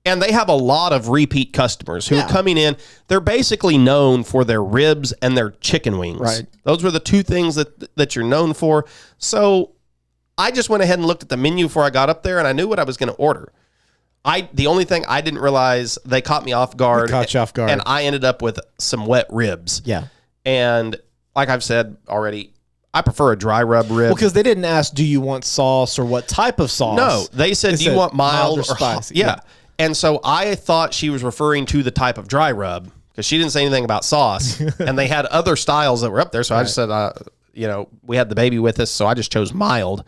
And they have a lot of repeat customers who are coming in. They're basically known for their ribs and their chicken wings. Right. Those were the 2 things that you're known for. So I just went ahead and looked at the menu before I got up there, and I knew what I was going to order. The only thing I didn't realize, they caught me off guard. They caught you off guard. And I ended up with some wet ribs. Yeah. And like I've said already, I prefer a dry rub rib. Well, because they didn't ask, do you want sauce or what type of sauce? No, they said, do you want mild or spicy? Yeah. And so I thought she was referring to the type of dry rub because she didn't say anything about sauce. And they had other styles that were up there. So I just said, we had the baby with us. So I just chose mild.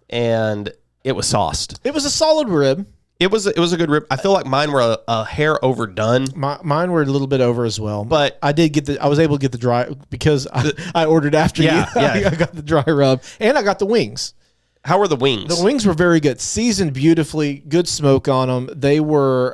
And it was sauced. It was a solid rib. It was a good rib. I feel like mine were a hair overdone. Mine were a little bit over as well, But- I did get I was able to get the dry because I ordered after Yeah, you. yeah. I got the dry rub and I got the wings. How were the wings? The wings were very good, seasoned beautifully, good smoke on them. They were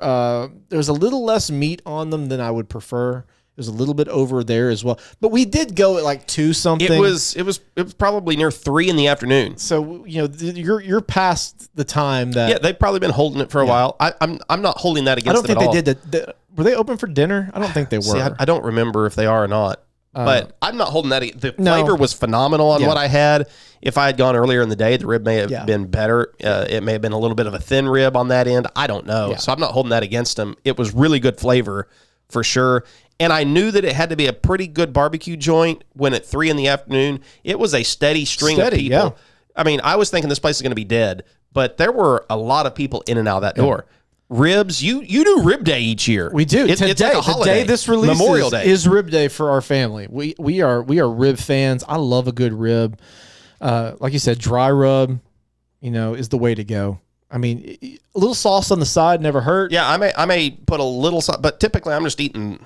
there was a little less meat on them than I would prefer. It was a little bit over there as well, but we did go at like 2 something. It was probably near 3 in the afternoon. So you're past the time that. Yeah, they've probably been holding it for a while. I'm not holding that I against don't them think at they all. did that. Were they open for dinner? I don't think they were. See, I don't remember if they are or not. But I'm not holding that. The No. flavor was phenomenal on Yeah. what I had. If I had gone earlier in the day, the rib may have Yeah. been better. It may have been a little bit of a thin rib on that end. I don't know. Yeah. So I'm not holding that against them. It was really good flavor for sure. And I knew that it had to be a pretty good barbecue joint when at 3 in the afternoon, it was a steady string of people. Yeah. I mean, I was thinking this place is going to be dead, but there were a lot of people in and out of that door. Ribs, you do rib day each year. We do. It's like a the holiday. day this releases Memorial Day. is rib day for our family. We are rib fans. I love a good rib. Like you said, dry rub, is the way to go. I mean, a little sauce on the side never hurt. Yeah, I may put a little, but typically I'm just eating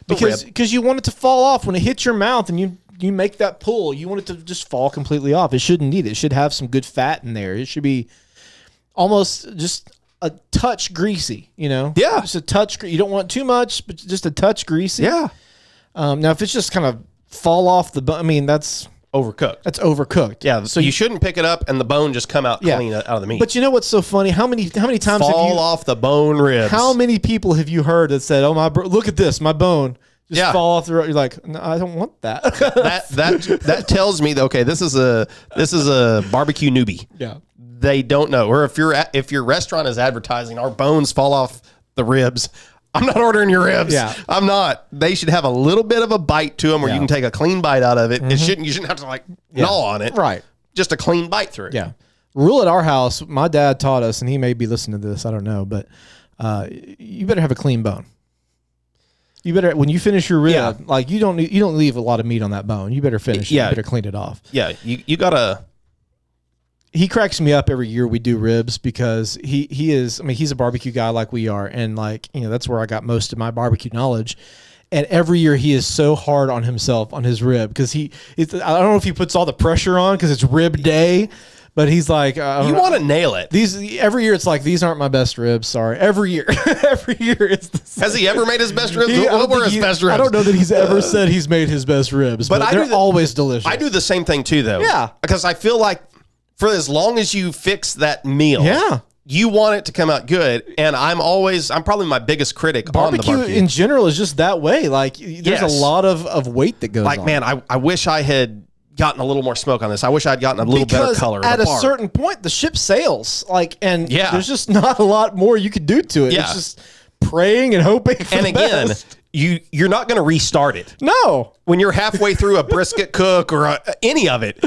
the rib. because you want it to fall off when it hits your mouth and you make that pull. You want it to just fall completely off. It shouldn't need it. It should have some good fat in there. It should be almost just a touch greasy. Yeah. just a touch. You don't want too much, but just a touch greasy. Yeah, Now, if it's just kind of fall off the bone, I mean, that's overcooked. overcooked. Yeah, so you shouldn't pick it up and the bone just come out clean out of the meat. But you know what's so funny? How many times fall off the bone ribs. How many people have you heard that said, "Oh look at this, my bone just Yeah. fall off the road"? You're like, no, I don't want that. that tells me that okay, this is a barbecue newbie. Yeah. They don't know, or if your restaurant is advertising our bones fall off the ribs, I'm not ordering your ribs. Yeah. I'm not. They should have a little bit of a bite to them where you can take a clean bite out of it. You shouldn't have to gnaw on it. Right. Just a clean bite through. Yeah. Rule at our house, my dad taught us, and he may be listening to this, I don't know, but you better have a clean bone. You better, when you finish your rib, Yeah. you don't leave a lot of meat on that bone. You better finish it. Yeah. You better clean it off. Yeah. You gotta. He cracks me up every year we do ribs because he is, I mean, he's a barbecue guy like we are. And that's where I got most of my barbecue knowledge. And every year he is so hard on himself on his rib because I don't know if he puts all the pressure on because it's rib day, but he's like, You want to nail it. every year it's like, these aren't my best ribs. Sorry. Every year, every year it's the same. Has he ever made his best ribs? I don't What were think his best ribs? I don't know that he's ever said he's made his best ribs, but they're always delicious. I do the same thing too, though. Yeah. Because I feel like for as long as you fix that meal, Yeah. you want it to come out good. And I'm probably my biggest critic on the Barbecue barbecue. in general is just that way. Like there's Yes. a lot of weight that goes Like, on. man, I wish I had gotten a little more smoke on this. I wish I'd gotten a little better color. At the a bark. certain point, the ship sails. And Yeah. there's just not a lot more you could do to it. Yeah. It's just praying and hoping for And the again, best. you're not going to restart it No. when you're halfway through a brisket cook or any of it.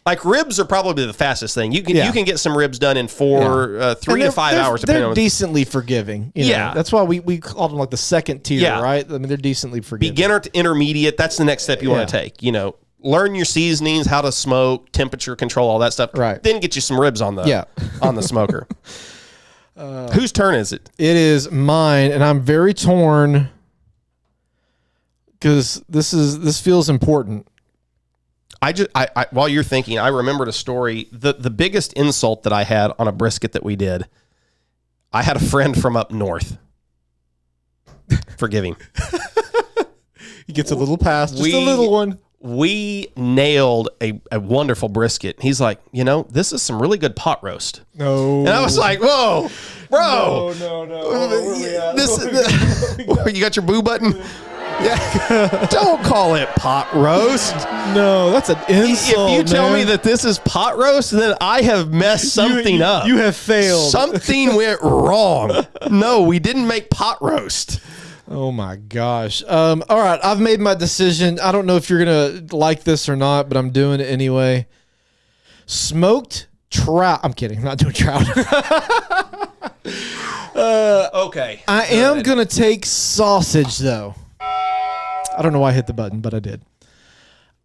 Like ribs are probably the fastest thing. You can get some ribs done in 3 And to 5 hours. Depending They're on decently forgiving. Yeah. That's why we call them like the second tier, Yeah. right? I mean, they're decently forgiving. beginner to intermediate. That's the next step you want Yeah. to take. Learn your seasonings, how to smoke, temperature control, all that stuff. Right. Then get you some ribs on the on the smoker. Whose turn is it? It is mine, and I'm very torn because this feels important. I while you're thinking, I remembered a story. The biggest insult that I had on a brisket that we did, I had a friend from up north. Forgive him. He gets a little pass, just a We- little one. We nailed a wonderful brisket. He's like, this is some really good pot roast. No. And I was like, whoa, bro. No. You got your boo button? Yeah. Don't call it pot roast. No, that's an insult. If you tell me man. that this is pot roast, then I have messed something up. You have failed. Something went wrong. No, we didn't make pot roast. Oh my gosh. All right, I've made my decision. I don't know if you're gonna like this or not, but I'm doing it anyway. Smoked trout. I'm kidding. I'm not doing trout. Okay. I am gonna take sausage though. I don't know why I hit the button, but I did.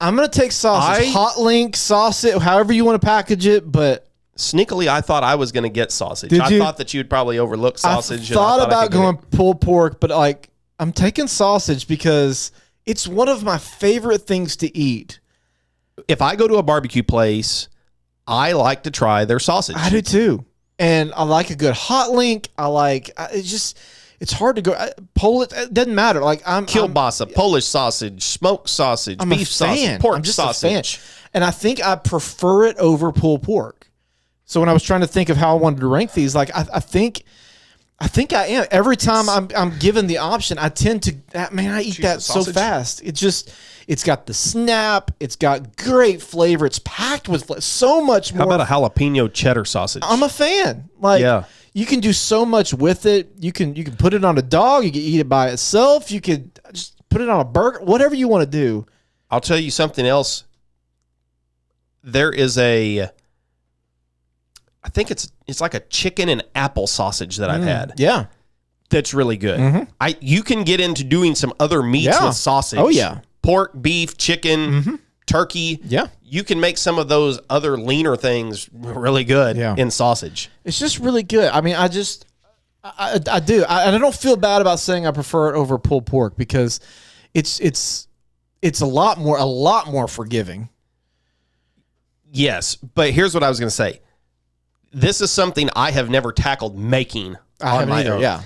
I'm gonna take sausage. Hot link sausage, however you want to package it, but Sneakily, I thought I was going to get sausage. Did I you? thought that you'd probably overlook sausage. I thought I about could get going it. pulled pork, but like I'm taking sausage because it's one of my favorite things to eat. If I go to a barbecue place, I like to try their sausage. I do too, and I like a good hot link. It's hard to go. Polish, it doesn't matter. Like Kielbasa, Polish sausage, smoked sausage, I'm beef a fan. sausage, pork I'm just sausage. a fan. And I think I prefer it over pulled pork. So when I was trying to think of how I wanted to rank these, like I think I am. Every time I'm given the option, I tend to I eat Choose that the so sausage. fast. It's got the snap. It's got great flavor. It's packed with so much How more. about a jalapeno cheddar sausage? I'm a fan. Like, Yeah. you can do so much with it. You can put it on a dog. You can eat it by itself. You could just put it on a burger. Whatever you want to do. I'll tell you something else. There is I think it's like a chicken and apple sausage that I've had. Yeah. That's really good. You can get into doing some other meats Yeah. with sausage. Oh, yeah. Pork, beef, chicken, turkey. Yeah. You can make some of those other leaner things really good Yeah. in sausage. It's just really good. I mean, I do. And I don't feel bad about saying I prefer it over pulled pork because it's a lot more forgiving. Yes, but here's what I was going to say. This is something I have never tackled making I on haven't my either. own. Yeah.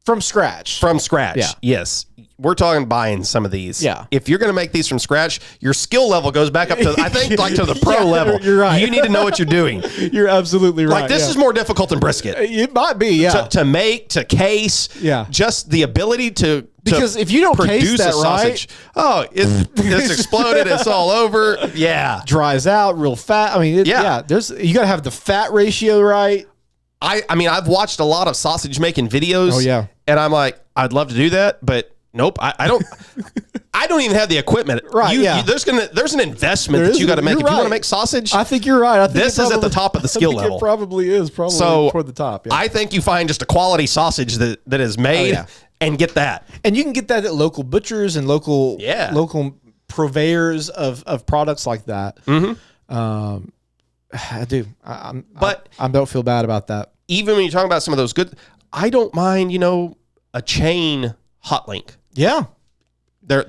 From scratch. From scratch. Yeah. Yes. We're talking buying some of these. Yeah. If you're going to make these from scratch, your skill level goes back up to, I think, like to the pro Yeah, level. you're right. You need to know what you're doing. You're absolutely right. Like this is more difficult than brisket. It might be, yeah. To make, to case. Yeah. Just the ability to Because if you don't produce case that a sausage. It's exploded. It's all over. Yeah. Dries out real fat. I mean, Yeah. you got to have the fat ratio right. I mean, I've watched a lot of sausage making videos. Oh, yeah. And I'm like, I'd love to do that, but nope. I don't. I don't even have the equipment. Right, yeah. There's an investment There that you is- got to make you're if you want right. to make sausage. I think you're right. I think This it is at the probably- top of the skill I think level. It probably is. Probably So, toward the top. Yeah. I think you find just a quality sausage that is made yeah. and get that. And you can get that at local butchers and local purveyors of products like that. Mm-hmm. I do. I don't feel bad about that. Even when you're talking about some of those good, I don't mind. A chain hot link. Yeah. They're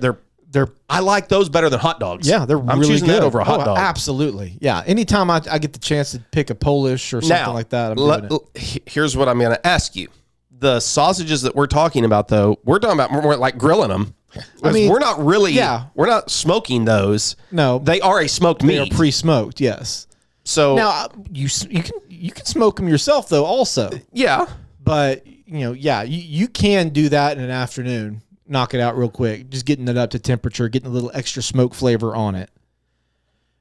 I like those better than hot dogs. Yeah, they're I'm really choosing good that over a hot dog. Absolutely. Yeah. Anytime I get the chance to pick a Polish or something Now, like that, I'm doing it. Here's what I'm going to ask you. The sausages that we're talking about, though, we're talking about more like grilling them. I mean, we're not really, yeah. we're not smoking those. No. They are a smoked They are meat. pre-smoked, yes. So Now, you can smoke them yourself, though, also. yeah, But, you can do that in an afternoon. Knock it out real quick. Just getting it up to temperature, getting a little extra smoke flavor on it.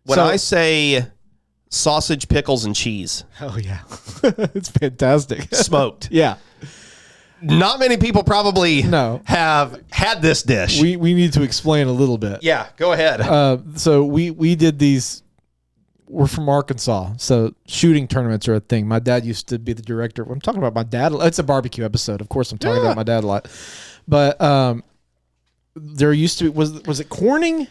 when So- I say sausage, pickles, and cheese, Oh, yeah. It's fantastic. smoked. Yeah. Not many people probably No. have had this dish. We need to explain a little bit. yeah, go ahead. So we did these. We're from Arkansas, so shooting tournaments are a thing. My dad used to be the director. I'm talking about my dad. It's a barbecue episode, of course. I'm talking about my dad a lot, but there used to be was it Corning?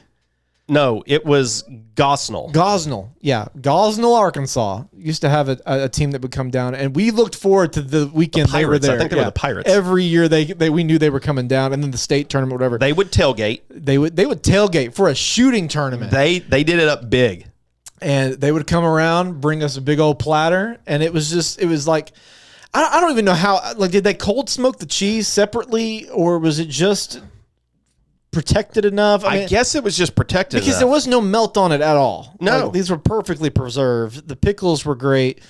No, it was Gosnell. Gosnell, yeah, Gosnell, Arkansas used to have a team that would come down, and we looked forward to the weekend The they were Pirates. I there. think they were the Pirates. Every year we knew they were coming down, and then the state tournament, whatever. They would tailgate. They would tailgate for a shooting tournament. They did it up big. And they would come around, bring us a big old platter, and it was like, I don't even know how. Like, did they cold smoke the cheese separately, or was it just protected enough? I guess it was just protected because enough. there was no melt on it at all. No. Like, these were perfectly preserved. The pickles were great.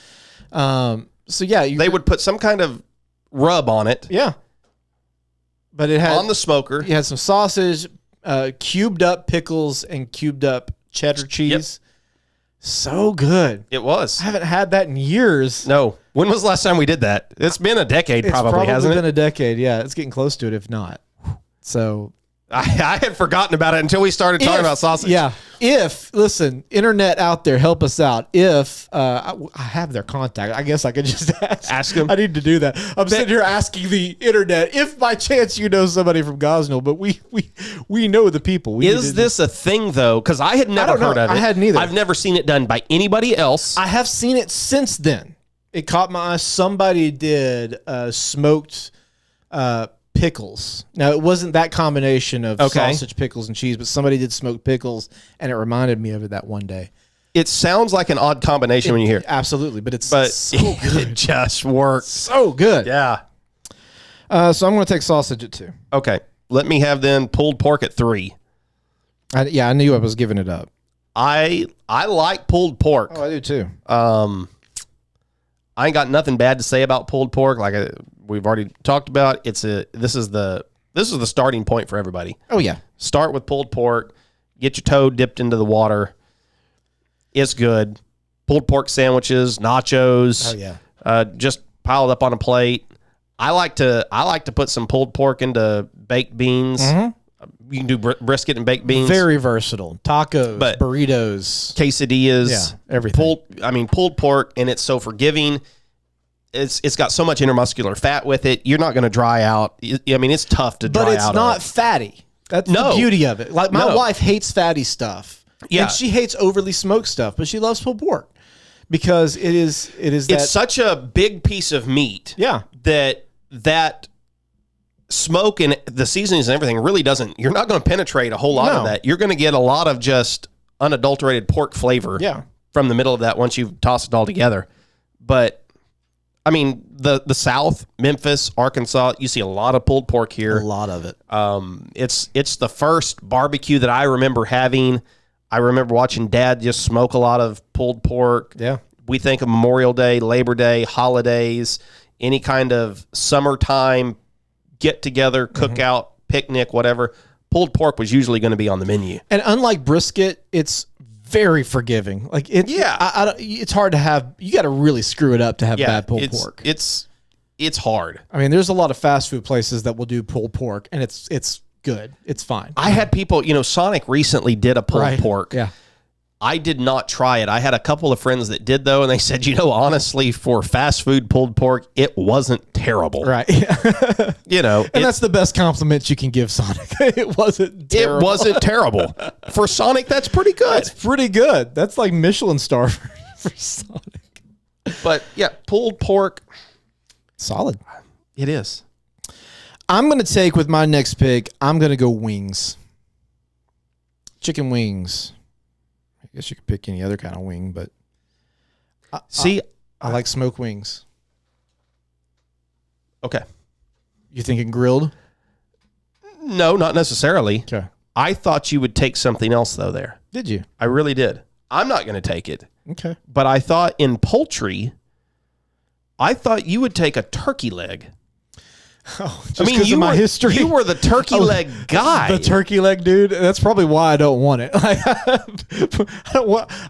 So yeah, They would put some kind of rub on it yeah. But it had on the smoker. You had some sausage, cubed up pickles, and cubed up cheddar cheese. So good. It was. I haven't had that in years. No. When was the last time we did that? It's been a decade, It's probably, hasn't been it? a decade. Yeah, it's getting close to it, if not. So I had forgotten about it until we started talking about sausage. Yeah, listen, internet out there, help us out. If I have their contact, I guess I could just Ask them. I need to do that. I'm sitting here asking the internet if by chance you know somebody from Gosnell, but we know the people. Is this a thing though? Because I had never don't know. heard of it. I hadn't either. I've never seen it done by anybody else. I have seen it since then. It caught my eye. Somebody did smoked pickles. Now, it wasn't that combination of sausage, pickles, and cheese, but somebody did smoked pickles, and it reminded me of it that one day. It sounds like an odd combination when you hear it. Absolutely, but it's But so good. it just works. So good. Yeah. So I'm going to take sausage at 2. Okay. Let me have then pulled pork at 3. I knew I was giving it up. I like pulled pork. Oh, I do too. I ain't got nothing bad to say about pulled pork. Like we've already talked about. This is the starting point for everybody. Oh yeah. Start with pulled pork. Get your toe dipped into the water. It's good. Pulled pork sandwiches, nachos. Oh yeah. Just piled up on a plate. I like to put some pulled pork into baked beans. Mm-hmm. You can do brisket and baked beans. Very versatile. Tacos, But- burritos. Quesadillas. Yeah, everything. Pulled pork, and it's so forgiving. It's got so much intermuscular fat with it. You're not going to dry out. I mean, it's tough to dry out. But it's not fatty. That's the beauty of it. Like my wife hates fatty stuff. Yeah. And she hates overly smoked stuff, but she loves pulled pork because it is It's such a big piece of meat. Yeah. That smoke and the seasonings and everything really doesn't. You're not going to penetrate a whole lot of that. You're going to get a lot of just unadulterated pork flavor. Yeah. From the middle of that once you've tossed it all together. But I mean, the South, Memphis, Arkansas, you see a lot of pulled pork here. a lot of it. It's the first barbecue that I remember having. I remember watching Dad just smoke a lot of pulled pork. Yeah. We think of Memorial Day, Labor Day, holidays, any kind of summertime get together, cookout, picnic, whatever. Pulled pork was usually going to be on the menu. And unlike brisket, it's very forgiving. Like it's hard to have. You got to really screw it up to have bad pulled pork. It's hard. I mean, there's a lot of fast food places that will do pulled pork, and it's good. It's fine. I had people, Sonic recently did a pulled pork. Yeah. I did not try it. I had a couple of friends that did, though, and they said, honestly, for fast food pulled pork, it wasn't terrible. Right. And that's the best compliment you can give Sonic. It wasn't terrible. It wasn't terrible. For Sonic, that's pretty good. That's pretty good. That's like Michelin star for Sonic. But, yeah, pulled pork. Solid. It is. I'm going to take with my next pick, I'm going to go wings. Chicken wings. I guess you could pick any other kind of wing, but I like smoked wings. Okay. You thinking grilled? No, not necessarily. Okay. I thought you would take something else, though, there. Did you? I really did. I'm not going to take it. Okay. But I thought in poultry, I thought you would take a turkey leg. Oh, just my history. You were the turkey leg guy. The turkey leg dude. That's probably why I don't want it. I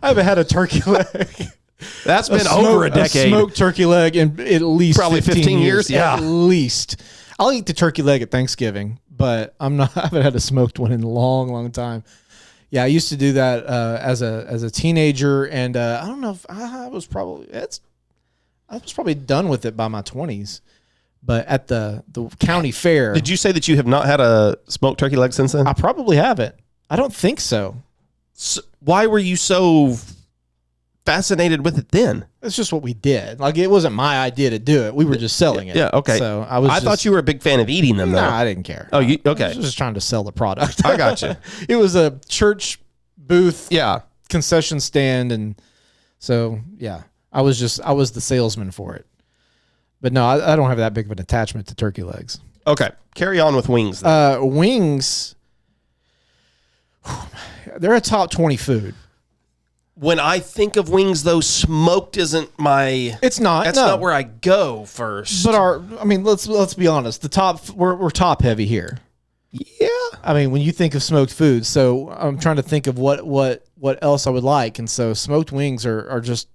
haven't had a turkey leg. That's been over a decade. A smoked turkey leg in at least probably 15 years. Yeah, at least. I'll eat the turkey leg at Thanksgiving, but I haven't had a smoked one in a long, long time. Yeah, I used to do that as a teenager, and I don't know if I was probably done with it by my 20s. But at the county fair, did you say that you have not had a smoked turkey leg since then? I probably haven't. I don't think so. Why were you so fascinated with it then? It's just what we did. Like, it wasn't my idea to do it. We were just selling it. Yeah, okay. So I thought you were a big fan of eating them, though. No, I didn't care. Oh, okay. I was just trying to sell the product. I got you. It was a church booth, concession stand, and so I was the salesman for it. But no, I don't have that big of an attachment to turkey legs. Okay, carry on with wings. Wings, they're a top 20 food. When I think of wings, though, smoked isn't my. It's not. That's not where I go first. But let's be honest. The top we're top heavy here. Yeah. I mean, when you think of smoked food, so I'm trying to think of what else I would like, and so smoked wings are just.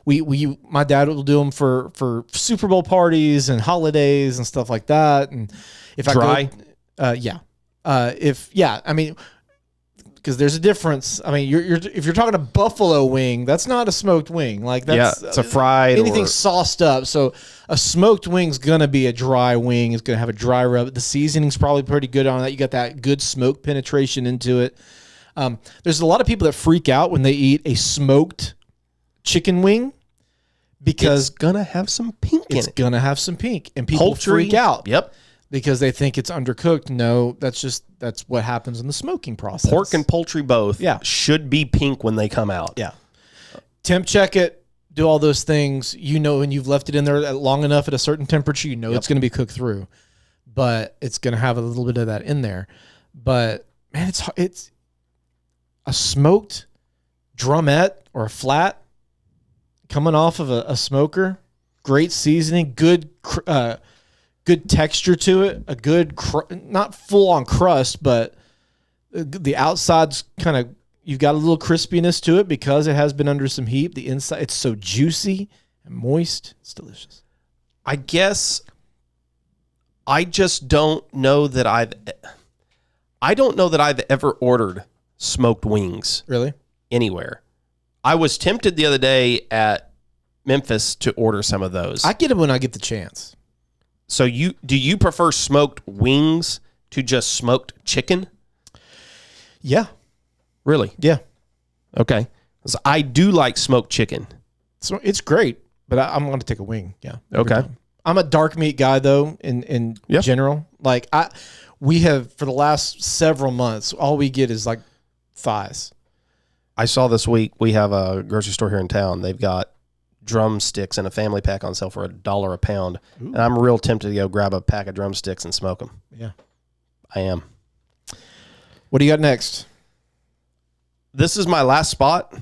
My dad will do them for Super Bowl parties and holidays and stuff like that. And if dry, I mean, because there's a difference. I mean, if you're talking a buffalo wing, that's not a smoked wing. Like that's it's a fried anything or sauced up. So a smoked wing's gonna be a dry wing. It's gonna have a dry rub. The seasoning's probably pretty good on that. You got that good smoke penetration into it. There's a lot of people that freak out when they eat a smoked chicken wing because it's gonna have some pink in it's it. gonna have some pink, and people Poultry. freak out. Yep. Because they think it's undercooked. No, that's what happens in the smoking process. Pork and poultry both should be pink when they come out. Yeah. Temp check it, do all those things. You know, when you've left it in there long enough at a certain temperature, you know it's going to be cooked through. But it's going to have a little bit of that in there. But man, it's a smoked drumette or a flat coming off of a smoker. Great seasoning, good texture to it, a good, not full on crust, but the outside's kind of, you've got a little crispiness to it because it has been under some heat. The inside, it's so juicy and moist. It's delicious. I guess I just don't know that I've ever ordered smoked wings Really? anywhere. I was tempted the other day at Memphis to order some of those. I get them when I get the chance. So do you prefer smoked wings to just smoked chicken? Yeah. Really? Yeah. Okay. 'Cause I do like smoked chicken. So it's great, but I'm going to take a wing. Yeah. every Okay. time. I'm a dark meat guy though, in general. Like we have for the last several months, all we get is like thighs. I saw this week we have a grocery store here in town. They've got drumsticks in a family pack on sale for $1 a pound. Ooh. And I'm real tempted to go grab a pack of drumsticks and smoke them. Yeah. I am. What do you got next? This is my last spot.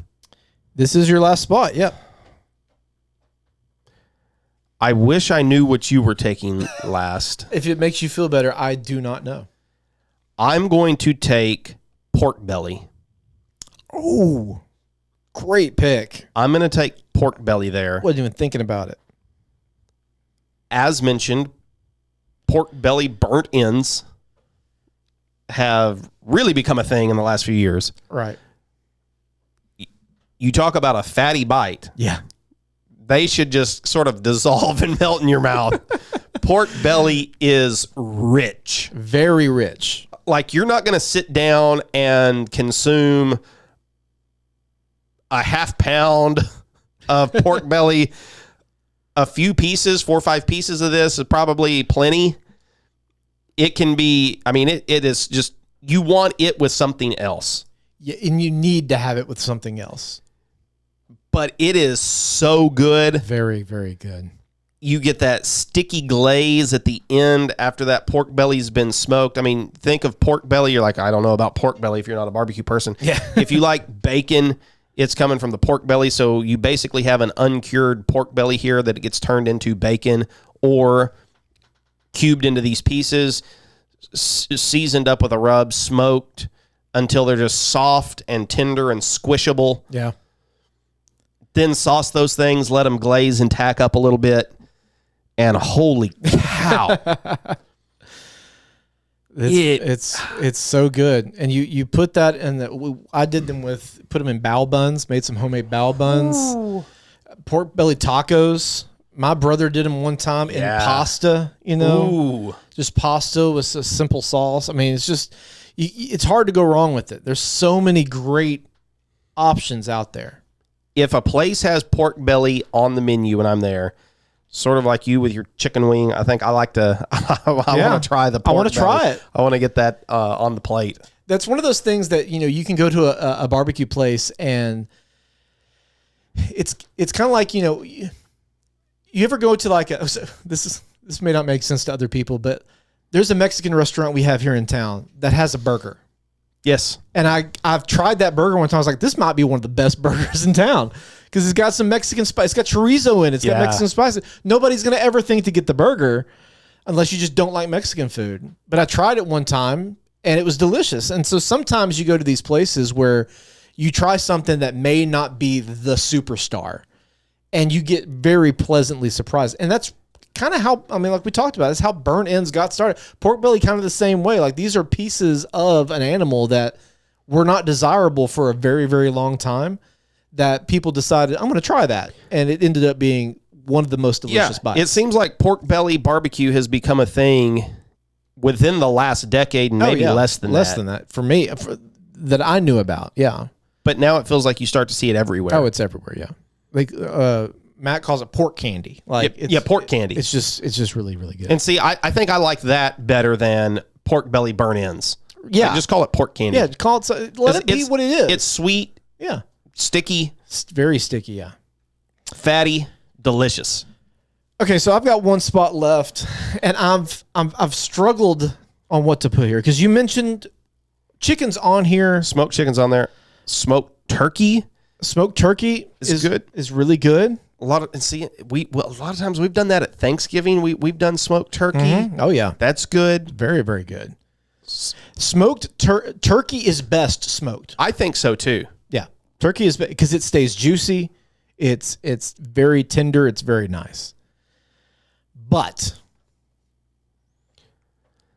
This is your last spot. Yep. I wish I knew what you were taking last. If it makes you feel better, I do not know. I'm going to take pork belly. Oh, great pick. I'm going to take pork belly there. Wasn't even thinking about it. As mentioned, pork belly burnt ends have really become a thing in the last few years. Right. You talk about a fatty bite. Yeah. They should just sort of dissolve and melt in your mouth. Pork belly is rich. Very rich. Like you're not going to sit down and consume a half pound of pork belly. A few pieces, 4 or 5 pieces of this is probably plenty. It can be, I mean, it is just, you want it with something else. Yeah, and you need to have it with something else. But it is so good. Very, very good. You get that sticky glaze at the end after that pork belly's been smoked. I mean, think of pork belly. You're like, I don't know about pork belly if you're not a barbecue person. Yeah. If you like bacon, it's coming from the pork belly. So you basically have an uncured pork belly here that gets turned into bacon or cubed into these pieces, seasoned up with a rub, smoked until they're just soft and tender and squishable. Yeah. Then sauce those things, let them glaze and tack up a little bit. And holy cow. It's so good. And you put that in I did them put them in bao buns, made some homemade bao buns. Ooh. Pork belly tacos. My brother did them one time in pasta, Ooh. Just pasta with a simple sauce. I mean, it's just, it's hard to go wrong with it. There's so many great options out there. If a place has pork belly on the menu and I'm there, sort of like you with your chicken wing, I think I like to, I want to try the pork belly. I want to try it. I want to get that on the plate. That's one of those things that, you can go to a barbecue place and it's kind of like, you ever go to like this may not make sense to other people, but there's a Mexican restaurant we have here in town that has a burger. Yes. And I've tried that burger one time. I was like, this might be one of the best burgers in town because it's got some Mexican spice. It's got chorizo in it. It's got Mexican spices. Nobody's going to ever think to get the burger unless you just don't like Mexican food. But I tried it one time and it was delicious. And so sometimes you go to these places where you try something that may not be the superstar and you get very pleasantly surprised. And that's kind of how, like we talked about, that's how burnt ends got started. Pork belly kind of the same way. Like these are pieces of an animal that were not desirable for a very, very long time, that people decided, I'm going to try that. And it ended up being one of the most delicious bites. It seems like pork belly barbecue has become a thing within the last decade, and maybe less than that. For me, that I knew about. Yeah. But now it feels like you start to see it everywhere. Oh, it's everywhere. Yeah. Like, Matt calls it pork candy. Like, pork candy. It's just really, really good. And see, I think I like that better than pork belly burn-ins. Yeah. Like, just call it pork candy. Yeah, let it be what it is. It's sweet. Yeah. Sticky. It's very sticky, yeah. Fatty. Delicious. Okay, so I've got one spot left, and I've struggled on what to put here, because you mentioned chicken's on here. Smoked chicken's on there. Smoked turkey. Smoked turkey is good. Is really good. A lot of times we've done that at Thanksgiving. We've done smoked turkey. Mm-hmm. Oh yeah, that's good. Very, very good. Smoked turkey is best smoked. I think so too. Yeah, turkey is because it stays juicy. It's very tender. It's very nice. But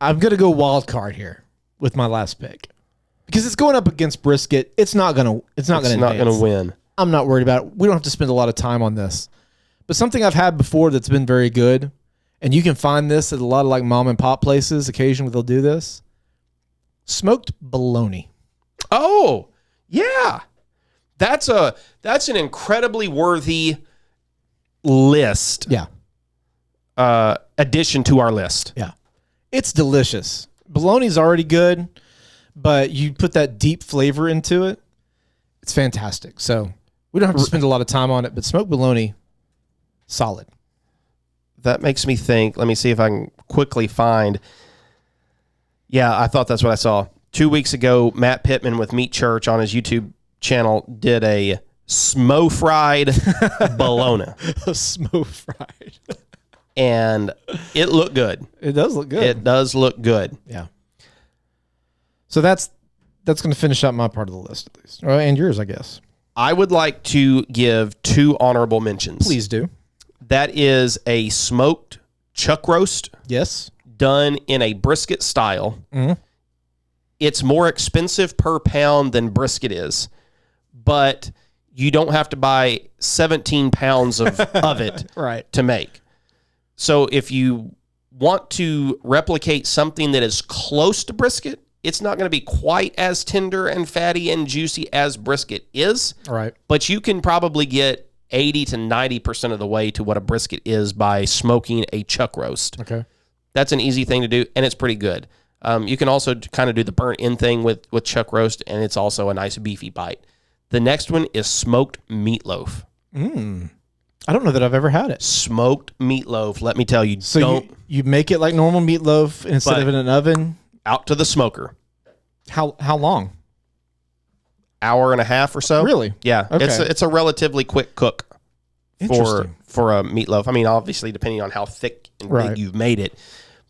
I'm gonna go wild card here with my last pick, because it's going up against brisket. It's not gonna win. I'm not worried about it. We don't have to spend a lot of time on this. But something I've had before that's been very good, and you can find this at a lot of like mom and pop places. Occasionally they'll do this. Smoked bologna. Oh, yeah. That's an incredibly worthy list. Yeah. Addition to our list. Yeah. It's delicious. Bologna's already good, but you put that deep flavor into it. It's fantastic. So we don't have to spend a lot of time on it, but smoked bologna, solid. That makes me think. Let me see if I can quickly find. Yeah, I thought that's what I saw. 2 weeks ago, Matt Pittman with Meat Church on his YouTube channel did a smo fried bologna. Smo fried. And it looked good. It does look good. It does look good. Yeah. So that's going to finish up my part of the list, at least. And yours, I guess. I would like to give 2 honorable mentions. Please do. That is a smoked chuck roast. Yes. Done in a brisket style. Mm-hmm. It's more expensive per pound than brisket is, but you don't have to buy 17 pounds of it right. to make. So if you want to replicate something that is close to brisket, it's not going to be quite as tender and fatty and juicy as brisket is. Right. But you can probably get 80 to 90% of the way to what a brisket is by smoking a chuck roast. Okay. That's an easy thing to do, and it's pretty good. You can also kind of do the burnt in thing with chuck roast, and it's also a nice beefy bite. The next one is smoked meatloaf. I don't know that I've ever had it. Smoked meatloaf, let me tell you. So you make it like normal meatloaf instead of in an oven? Out to the smoker. How long? Hour and a half or so. Really? Yeah. Okay. It's a relatively quick cook for a meatloaf. I mean, obviously, depending on how thick and big you've made it.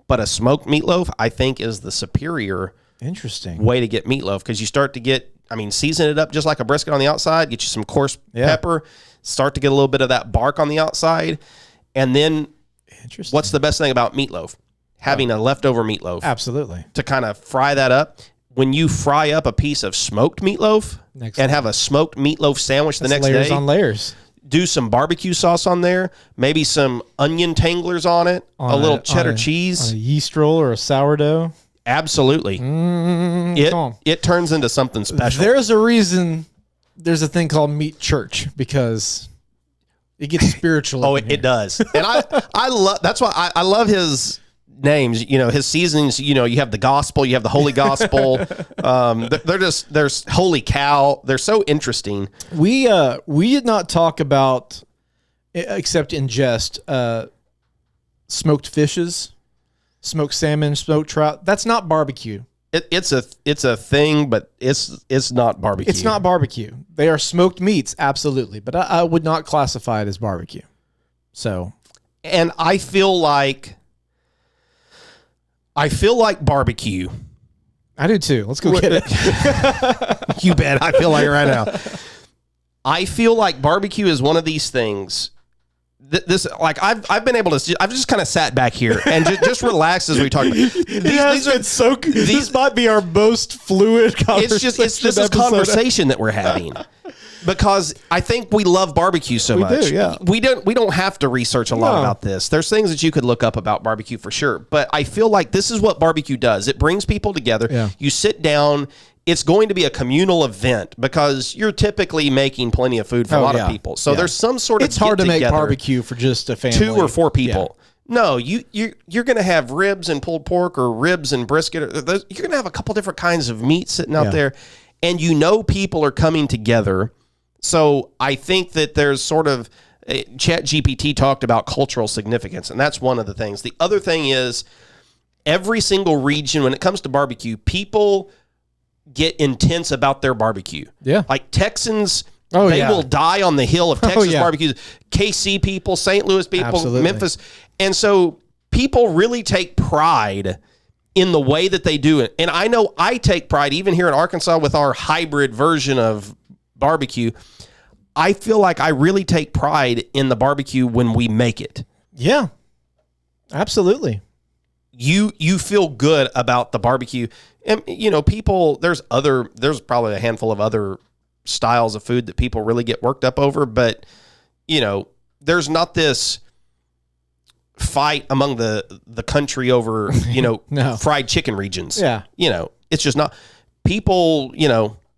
But a smoked meatloaf, I think, is the superior way to get meatloaf, because you start to get, season it up just like a brisket on the outside, get you some coarse pepper, start to get a little bit of that bark on the outside. And then what's the best thing about meatloaf? Having a leftover meatloaf. Absolutely. To kind of fry that up. When you fry up a piece of smoked meatloaf and have a smoked meatloaf sandwich the next layers day. On layers. Do some barbecue sauce on there, maybe some onion tanglers on it, a little cheddar cheese. On a yeast roll or a sourdough. Absolutely. It turns into something special. There's a reason there's a thing called Meat Church, because it gets spiritual. Oh, it does. And I love, that's why I love his names, his seasonings. You have the gospel, you have the holy gospel. There's holy cow. They're so interesting. We did not talk about, except in jest, smoked fishes, smoked salmon, smoked trout. That's not barbecue. It's a thing, but it's not barbecue. It's not barbecue. They are smoked meats, absolutely, but I would not classify it as barbecue. So, and I feel like barbecue. I do too. Let's go get it. You bet. I feel like it right now. I feel like barbecue is one of these things this like I've been able to I've just kind of sat back here and just relaxed as we talk about this might be our most fluid conversation. It's this conversation that we're having. Because I think we love barbecue so much. Do, yeah. We don't have to research a lot about this. There's things that you could look up about barbecue for sure. But I feel like this is what barbecue does. It brings people together. Yeah. You sit down. It's going to be a communal event because you're typically making plenty of food for a lot of people. So there's some sort of It's hard to make barbecue for just a family. 2 or 4 people. Yeah. No, you're going to have ribs and pulled pork or ribs and brisket. You're going to have a couple different kinds of meat sitting out there. And people are coming together. So I think that there's sort of ChatGPT talked about cultural significance, and that's one of the things. The other thing is every single region, when it comes to barbecue, people get intense about their barbecue. Yeah. Like Texans, they will die on the hill of Texas barbecues. KC people, St. Louis people, Absolutely. Memphis. And so people really take pride in the way that they do it. And I know I take pride, even here in Arkansas with our hybrid version of barbecue. I feel like I really take pride in the barbecue when we make it. Yeah, absolutely. You feel good about the barbecue. And, people, there's probably a handful of other styles of food that people really get worked up over. But, there's not this fight among the country over, No. fried chicken regions. Yeah. It's just not. People,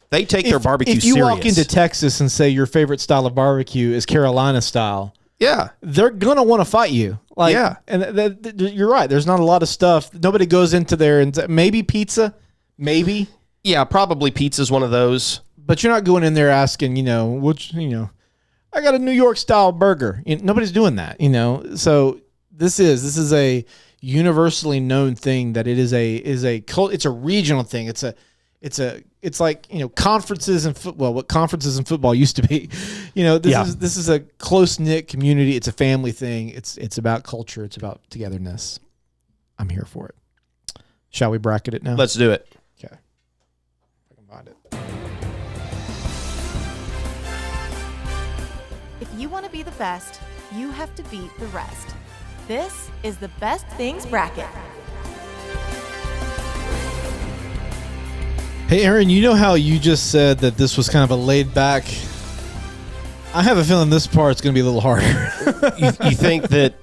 they take their barbecue serious. If you walk serious. into Texas and say your favorite style of barbecue is Carolina style, yeah, they're gonna want to fight you. And you're right. There's not a lot of stuff. Nobody goes into there and maybe pizza, maybe. Yeah, probably pizza's one of those. But you're not going in there asking, which, I got a New York style burger. Nobody's doing that, So this is a universally known thing that it is it's a regional thing. It's like, conferences in football, what conferences in football used to be. This is a close-knit community. It's a family thing. It's about culture. It's about togetherness. I'm here for it. Shall we bracket it now? Let's do it. Okay. I can find it. If you want to be the best, you have to beat the rest. This is the Best Things Bracket. Hey, Aaron, you know how you just said that this was kind of a laid back? I have a feeling this part's going to be a little harder. You think that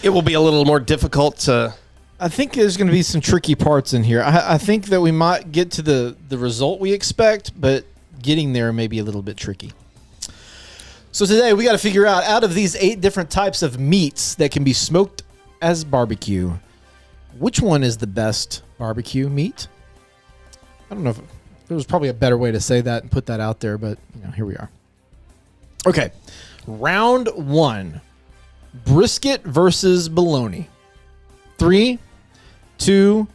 it will be a little more difficult to... I think there's going to be some tricky parts in here. I think that we might get to the result we expect, but getting there may be a little bit tricky. So today we got to figure out of these 8 different types of meats that can be smoked as barbecue, which one is the best barbecue meat? I don't know if there was probably a better way to say that and put that out there, but here we are. Okay, round 1, brisket versus bologna. 3, 2,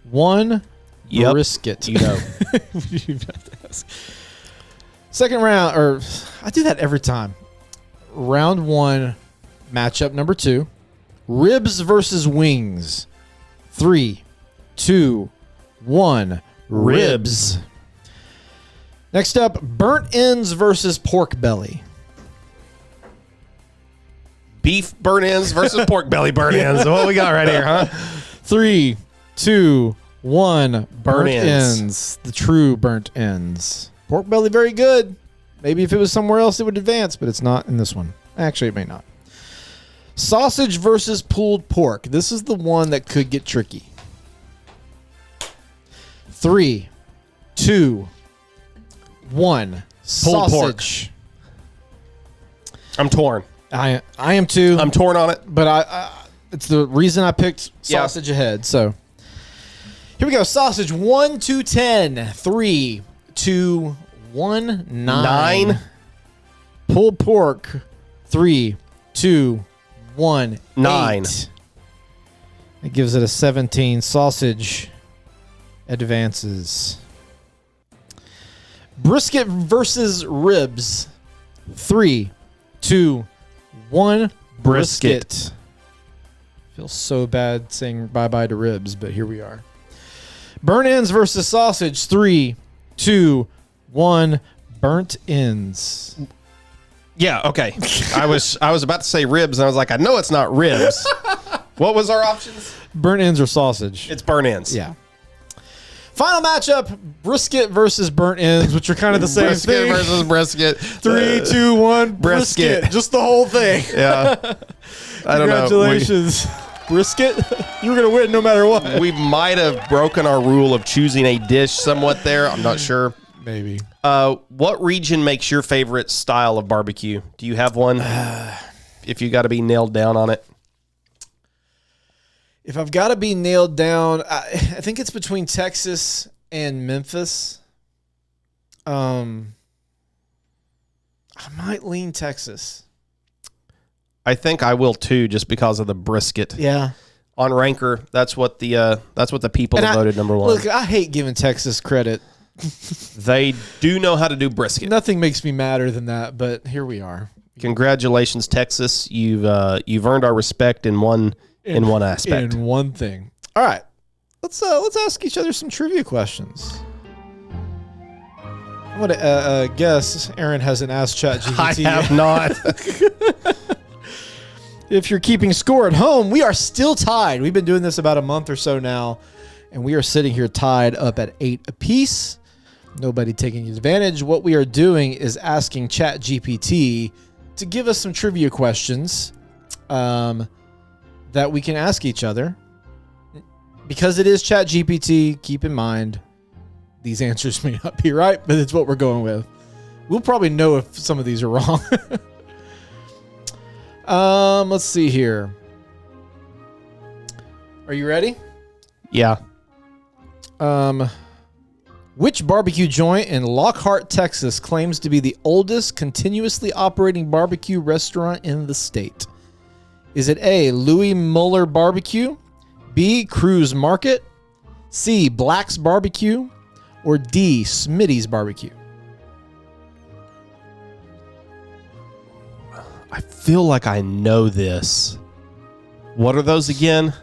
1, Yep. brisket. You know. Second round, or I do that every time. Round 1, matchup number 2, ribs versus wings. 3, 2, 1, ribs. Next up, burnt ends versus pork belly. Beef burnt ends versus pork belly burnt ends. What we got right here, huh? 3, 2, 1, burnt ends. ends. The true burnt ends. Pork belly, very good. Maybe if it was somewhere else, it would advance, but it's not in this one. Actually, it may not. Sausage versus pulled pork. This is the one that could get tricky. 3, 2, 1. Pulled pork. Sausage. I'm torn. I am too. I'm torn on it. But I it's the reason I picked sausage ahead. So here we go. Sausage 1 to 10. 3, 2, 1, 9. Pulled pork. 3, 2, 1, 9. 8. It gives it a 17. Sausage advances. Brisket versus ribs. 3, 2, 1. Brisket. Feels so bad saying bye-bye to ribs, but here we are. Burnt ends versus sausage. 3, 2, 1. Burnt ends. Yeah, okay. I was about to say ribs, and I was like, I know it's not ribs. What was our options? Burnt ends or sausage? It's burnt ends. Yeah. Final matchup: brisket versus burnt ends, which are kind of the same Brisket thing. versus brisket. 3, 2, 1. Brisket. Just the whole thing. Yeah. I don't know. Congratulations, brisket. You were gonna win no matter what. We might have broken our rule of choosing a dish somewhat there. I'm not sure. Maybe. What region makes your favorite style of barbecue? Do you have one? If you got to be nailed down on it. If I've got to be nailed down, I think it's between Texas and Memphis. I might lean Texas. I think I will too, just because of the brisket. Yeah. On Ranker, that's what the people have voted number one. Look, I hate giving Texas credit. They do know how to do brisket. Nothing makes me madder than that, but here we are. Congratulations, Texas! You've earned our respect in one aspect. In one thing. All right, let's ask each other some trivia questions. I'm gonna guess Aaron hasn't asked ChatGPT. I have not. If you're keeping score at home, we are still tied. We've been doing this about a month or so now, and we are sitting here tied up at 8 apiece. Nobody taking advantage. What we are doing is asking ChatGPT to give us some trivia questions that we can ask each other. Because it is ChatGPT, keep in mind, these answers may not be right, but it's what we're going with. We'll probably know if some of these are wrong. Let's see here. Are you ready? Yeah. Which barbecue joint in Lockhart, Texas claims to be the oldest continuously operating barbecue restaurant in the state? Is it A, Louis Muller Barbecue, B, Cruz Market, C, Black's Barbecue, or D, Smitty's Barbecue? I feel like I know this. What are those again?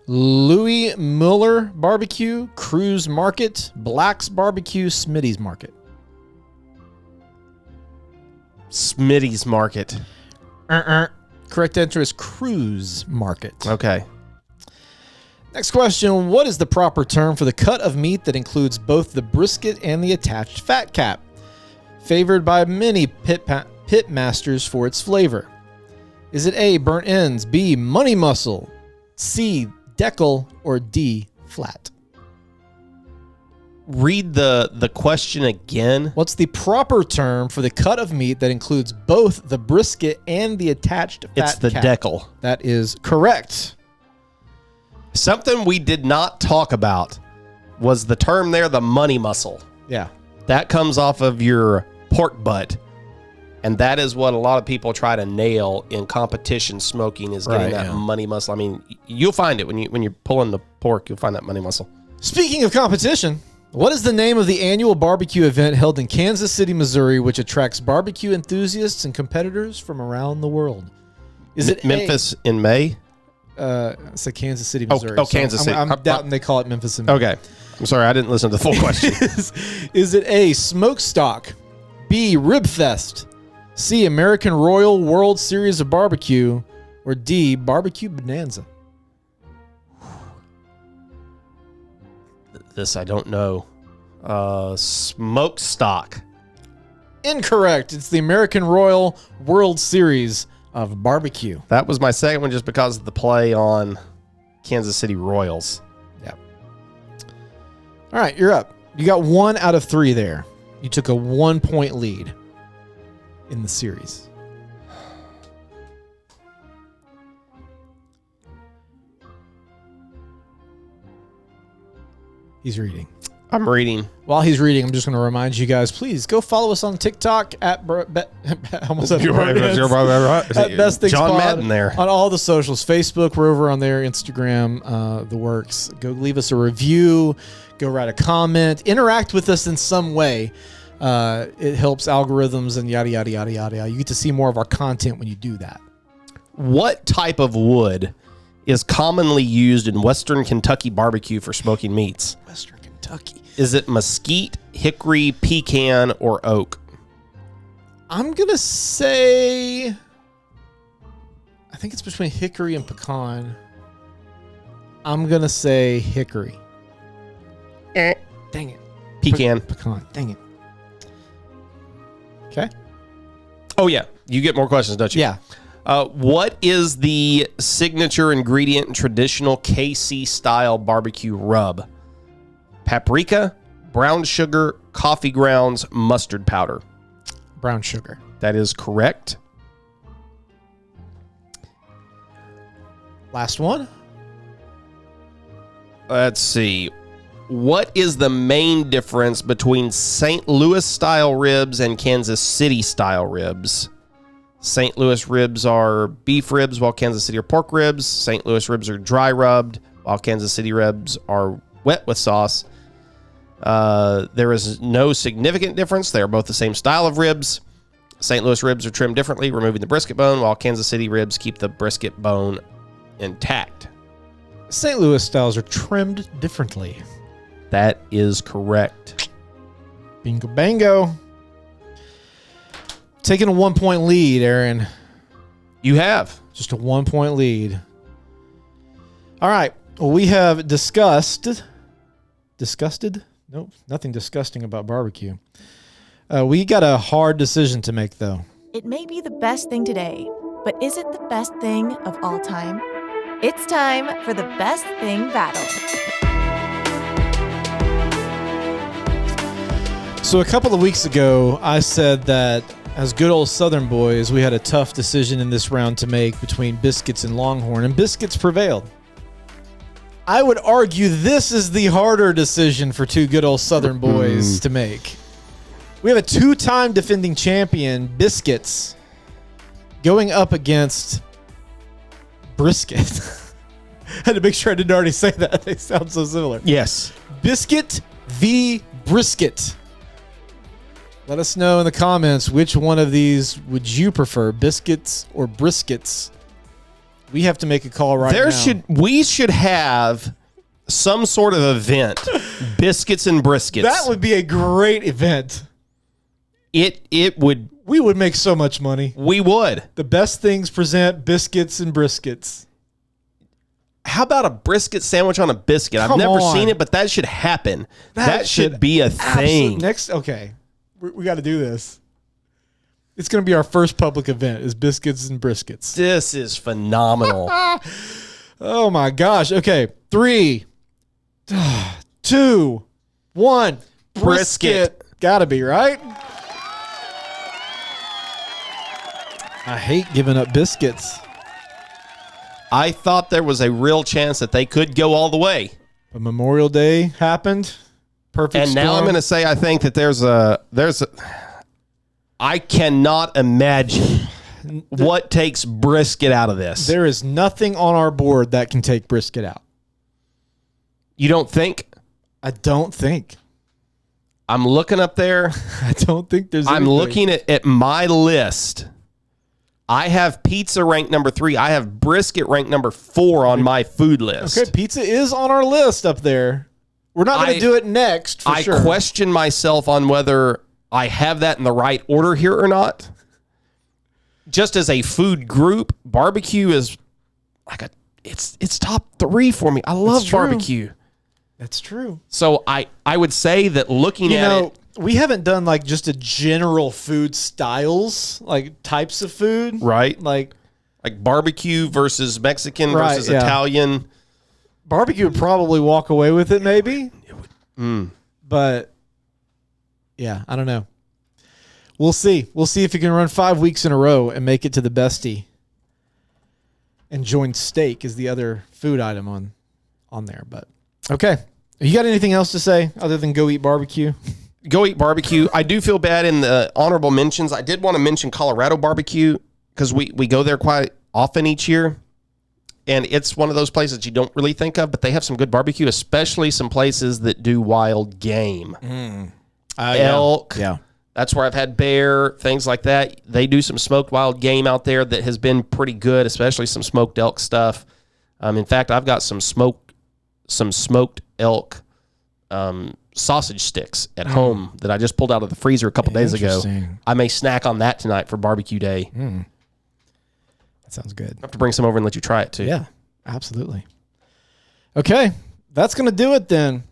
Louis Muller Barbecue, Cruz Market, Black's Barbecue, Smitty's Market. Smitty's Market. Correct answer is Cruz Market. Okay. Next question. What is the proper term for the cut of meat that includes both the brisket and the attached fat cap? Favored by many pit masters for its flavor. Is it A, burnt ends, B, money muscle, C, decal, or D, flat? Read the question again. What's the proper term for the cut of meat that includes both the brisket and the attached fat It's the cap? decal. That is correct. Something we did not talk about was the term there, the money muscle. Yeah. That comes off of your pork butt. And that is what a lot of people try to nail in competition smoking, is getting that money muscle. I mean, you'll find it when you're pulling the pork, you'll find that money muscle. Speaking of competition, what is the name of the annual barbecue event held in Kansas City, Missouri, which attracts barbecue enthusiasts and competitors from around the world? Is it Memphis in May? It's like Kansas City, Missouri. Kansas City. I'm doubting they call it Memphis in May. Okay. I'm sorry, I didn't listen to the full question. Is it A, Smokestock, B, Ribfest, C, American Royal World Series of Barbecue, or D, Barbecue Bonanza? This I don't know. Smokestock. Incorrect. It's the American Royal World Series of Barbecue. That was my second one just because of the play on Kansas City Royals. Yep. All right, you're up. You got 1 out of 3 there. You took a 1-point lead in the series. He's reading. I'm reading. While he's reading, I'm just going to remind you guys, please go follow us on TikTok at almost at Best Things John Pod, Madden there. on all the socials. Facebook, we're over on there. Instagram, the works. Go leave us a review. Go write a comment. Interact with us in some way. It helps algorithms and yada, yada, yada, yada. You get to see more of our content when you do that. What type of wood is commonly used in Western Kentucky barbecue for smoking meats? Western Kentucky. Is it mesquite, hickory, pecan, or oak? I'm going to say, I think it's between hickory and pecan. I'm going to say hickory. Dang it. Pecan. Pecan. Dang it. Okay. Oh, yeah. You get more questions, don't you? Yeah. What is the signature ingredient in traditional KC-style barbecue rub? Paprika, brown sugar, coffee grounds, mustard powder. Brown sugar. That is correct. Last one. Let's see. What is the main difference between St. Louis-style ribs and Kansas City-style ribs? St. Louis ribs are beef ribs, while Kansas City are pork ribs. St. Louis ribs are dry rubbed, while Kansas City ribs are wet with sauce. There is no significant difference. They are both the same style of ribs. St. Louis ribs are trimmed differently, removing the brisket bone, while Kansas City ribs keep the brisket bone intact. St. Louis styles are trimmed differently. That is correct. Bingo bango. Taking a 1-point lead, Aaron. You have. Just a 1-point lead. All right. Well, we have discussed. Disgusted? Nope. Nothing disgusting about barbecue. We got a hard decision to make, though. It may be the best thing today, but is it the best thing of all time? It's time for the best thing battle. So a couple of weeks ago, I said that as good old Southern boys, we had a tough decision in this round to make between biscuits and Longhorn, and biscuits prevailed. I would argue this is the harder decision for two good old Southern boys to make. We have a two-time defending champion, biscuits, going up against brisket. I had to make sure I didn't already say that. They sound so similar. Yes. Biscuit v. brisket. Let us know in the comments which one of these would you prefer, biscuits or briskets. We have to make a call right now. We should have some sort of event, biscuits and briskets. That would be a great event. It would. We would make so much money. We would. The best things present biscuits and briskets. How about a brisket sandwich on a biscuit? I've Come never on. seen it, but that should happen. That should be a thing. Okay. We got to do this. It's going to be our first public event is biscuits and briskets. This is phenomenal. Oh my gosh. Okay. 3, 2, 1. Brisket. Gotta be, right? I hate giving up biscuits. I thought there was a real chance that they could go all the way. But Memorial Day happened. Perfect And now storm. I'm going to say I think that there's a I cannot imagine what takes brisket out of this. There is nothing on our board that can take brisket out. You don't think? I don't think. I'm looking up there. I don't think there's I'm anything. looking at my list. I have pizza ranked number 3. I have brisket ranked number 4 on my food list. Okay, pizza is on our list up there. We're not going to do it next for sure. I question myself on whether I have that in the right order here or not. Just as a food group, barbecue is like it's top 3 for me. I love true. barbecue. That's true. So I would say that looking at it, we haven't done like just a general food styles, like types of food. right? Like Barbecue versus Mexican Right, versus yeah. Italian. barbecue would probably walk away with it maybe. But yeah, I don't know. We'll see. We'll see if you can run 5 weeks in a row and make it to the bestie. And join steak as the other food item on there. But okay. You got anything else to say other than go eat barbecue? Go eat barbecue. I do feel bad in the honorable mentions. I did want to mention Colorado barbecue because we go there quite often each year. And it's one of those places you don't really think of, but they have some good barbecue, especially some places that do wild game. Elk. Yeah. That's where I've had bear, things like that. They do some smoked wild game out there that has been pretty good, especially some smoked elk stuff. In fact, I've got some smoked elk sausage sticks at home that I just pulled out of the freezer a couple days ago. Interesting. I may snack on that tonight for barbecue day. That sounds good. I have to bring some over and let you try it too. Yeah, absolutely. Okay, that's going to do it then.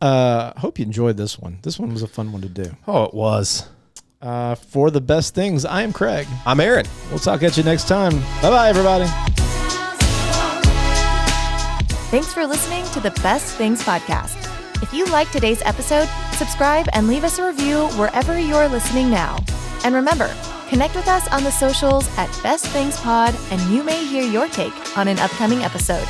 Hope you enjoyed this one. This one was a fun one to do. Oh, it was. For the best things, I am Craig. I'm Aaron. We'll talk at you next time. Bye-bye, everybody. Thanks for listening to the Best Things Podcast. If you liked today's episode, subscribe and leave us a review wherever you're listening now. And remember, connect with us on the socials at Best Things Pod, and you may hear your take on an upcoming episode.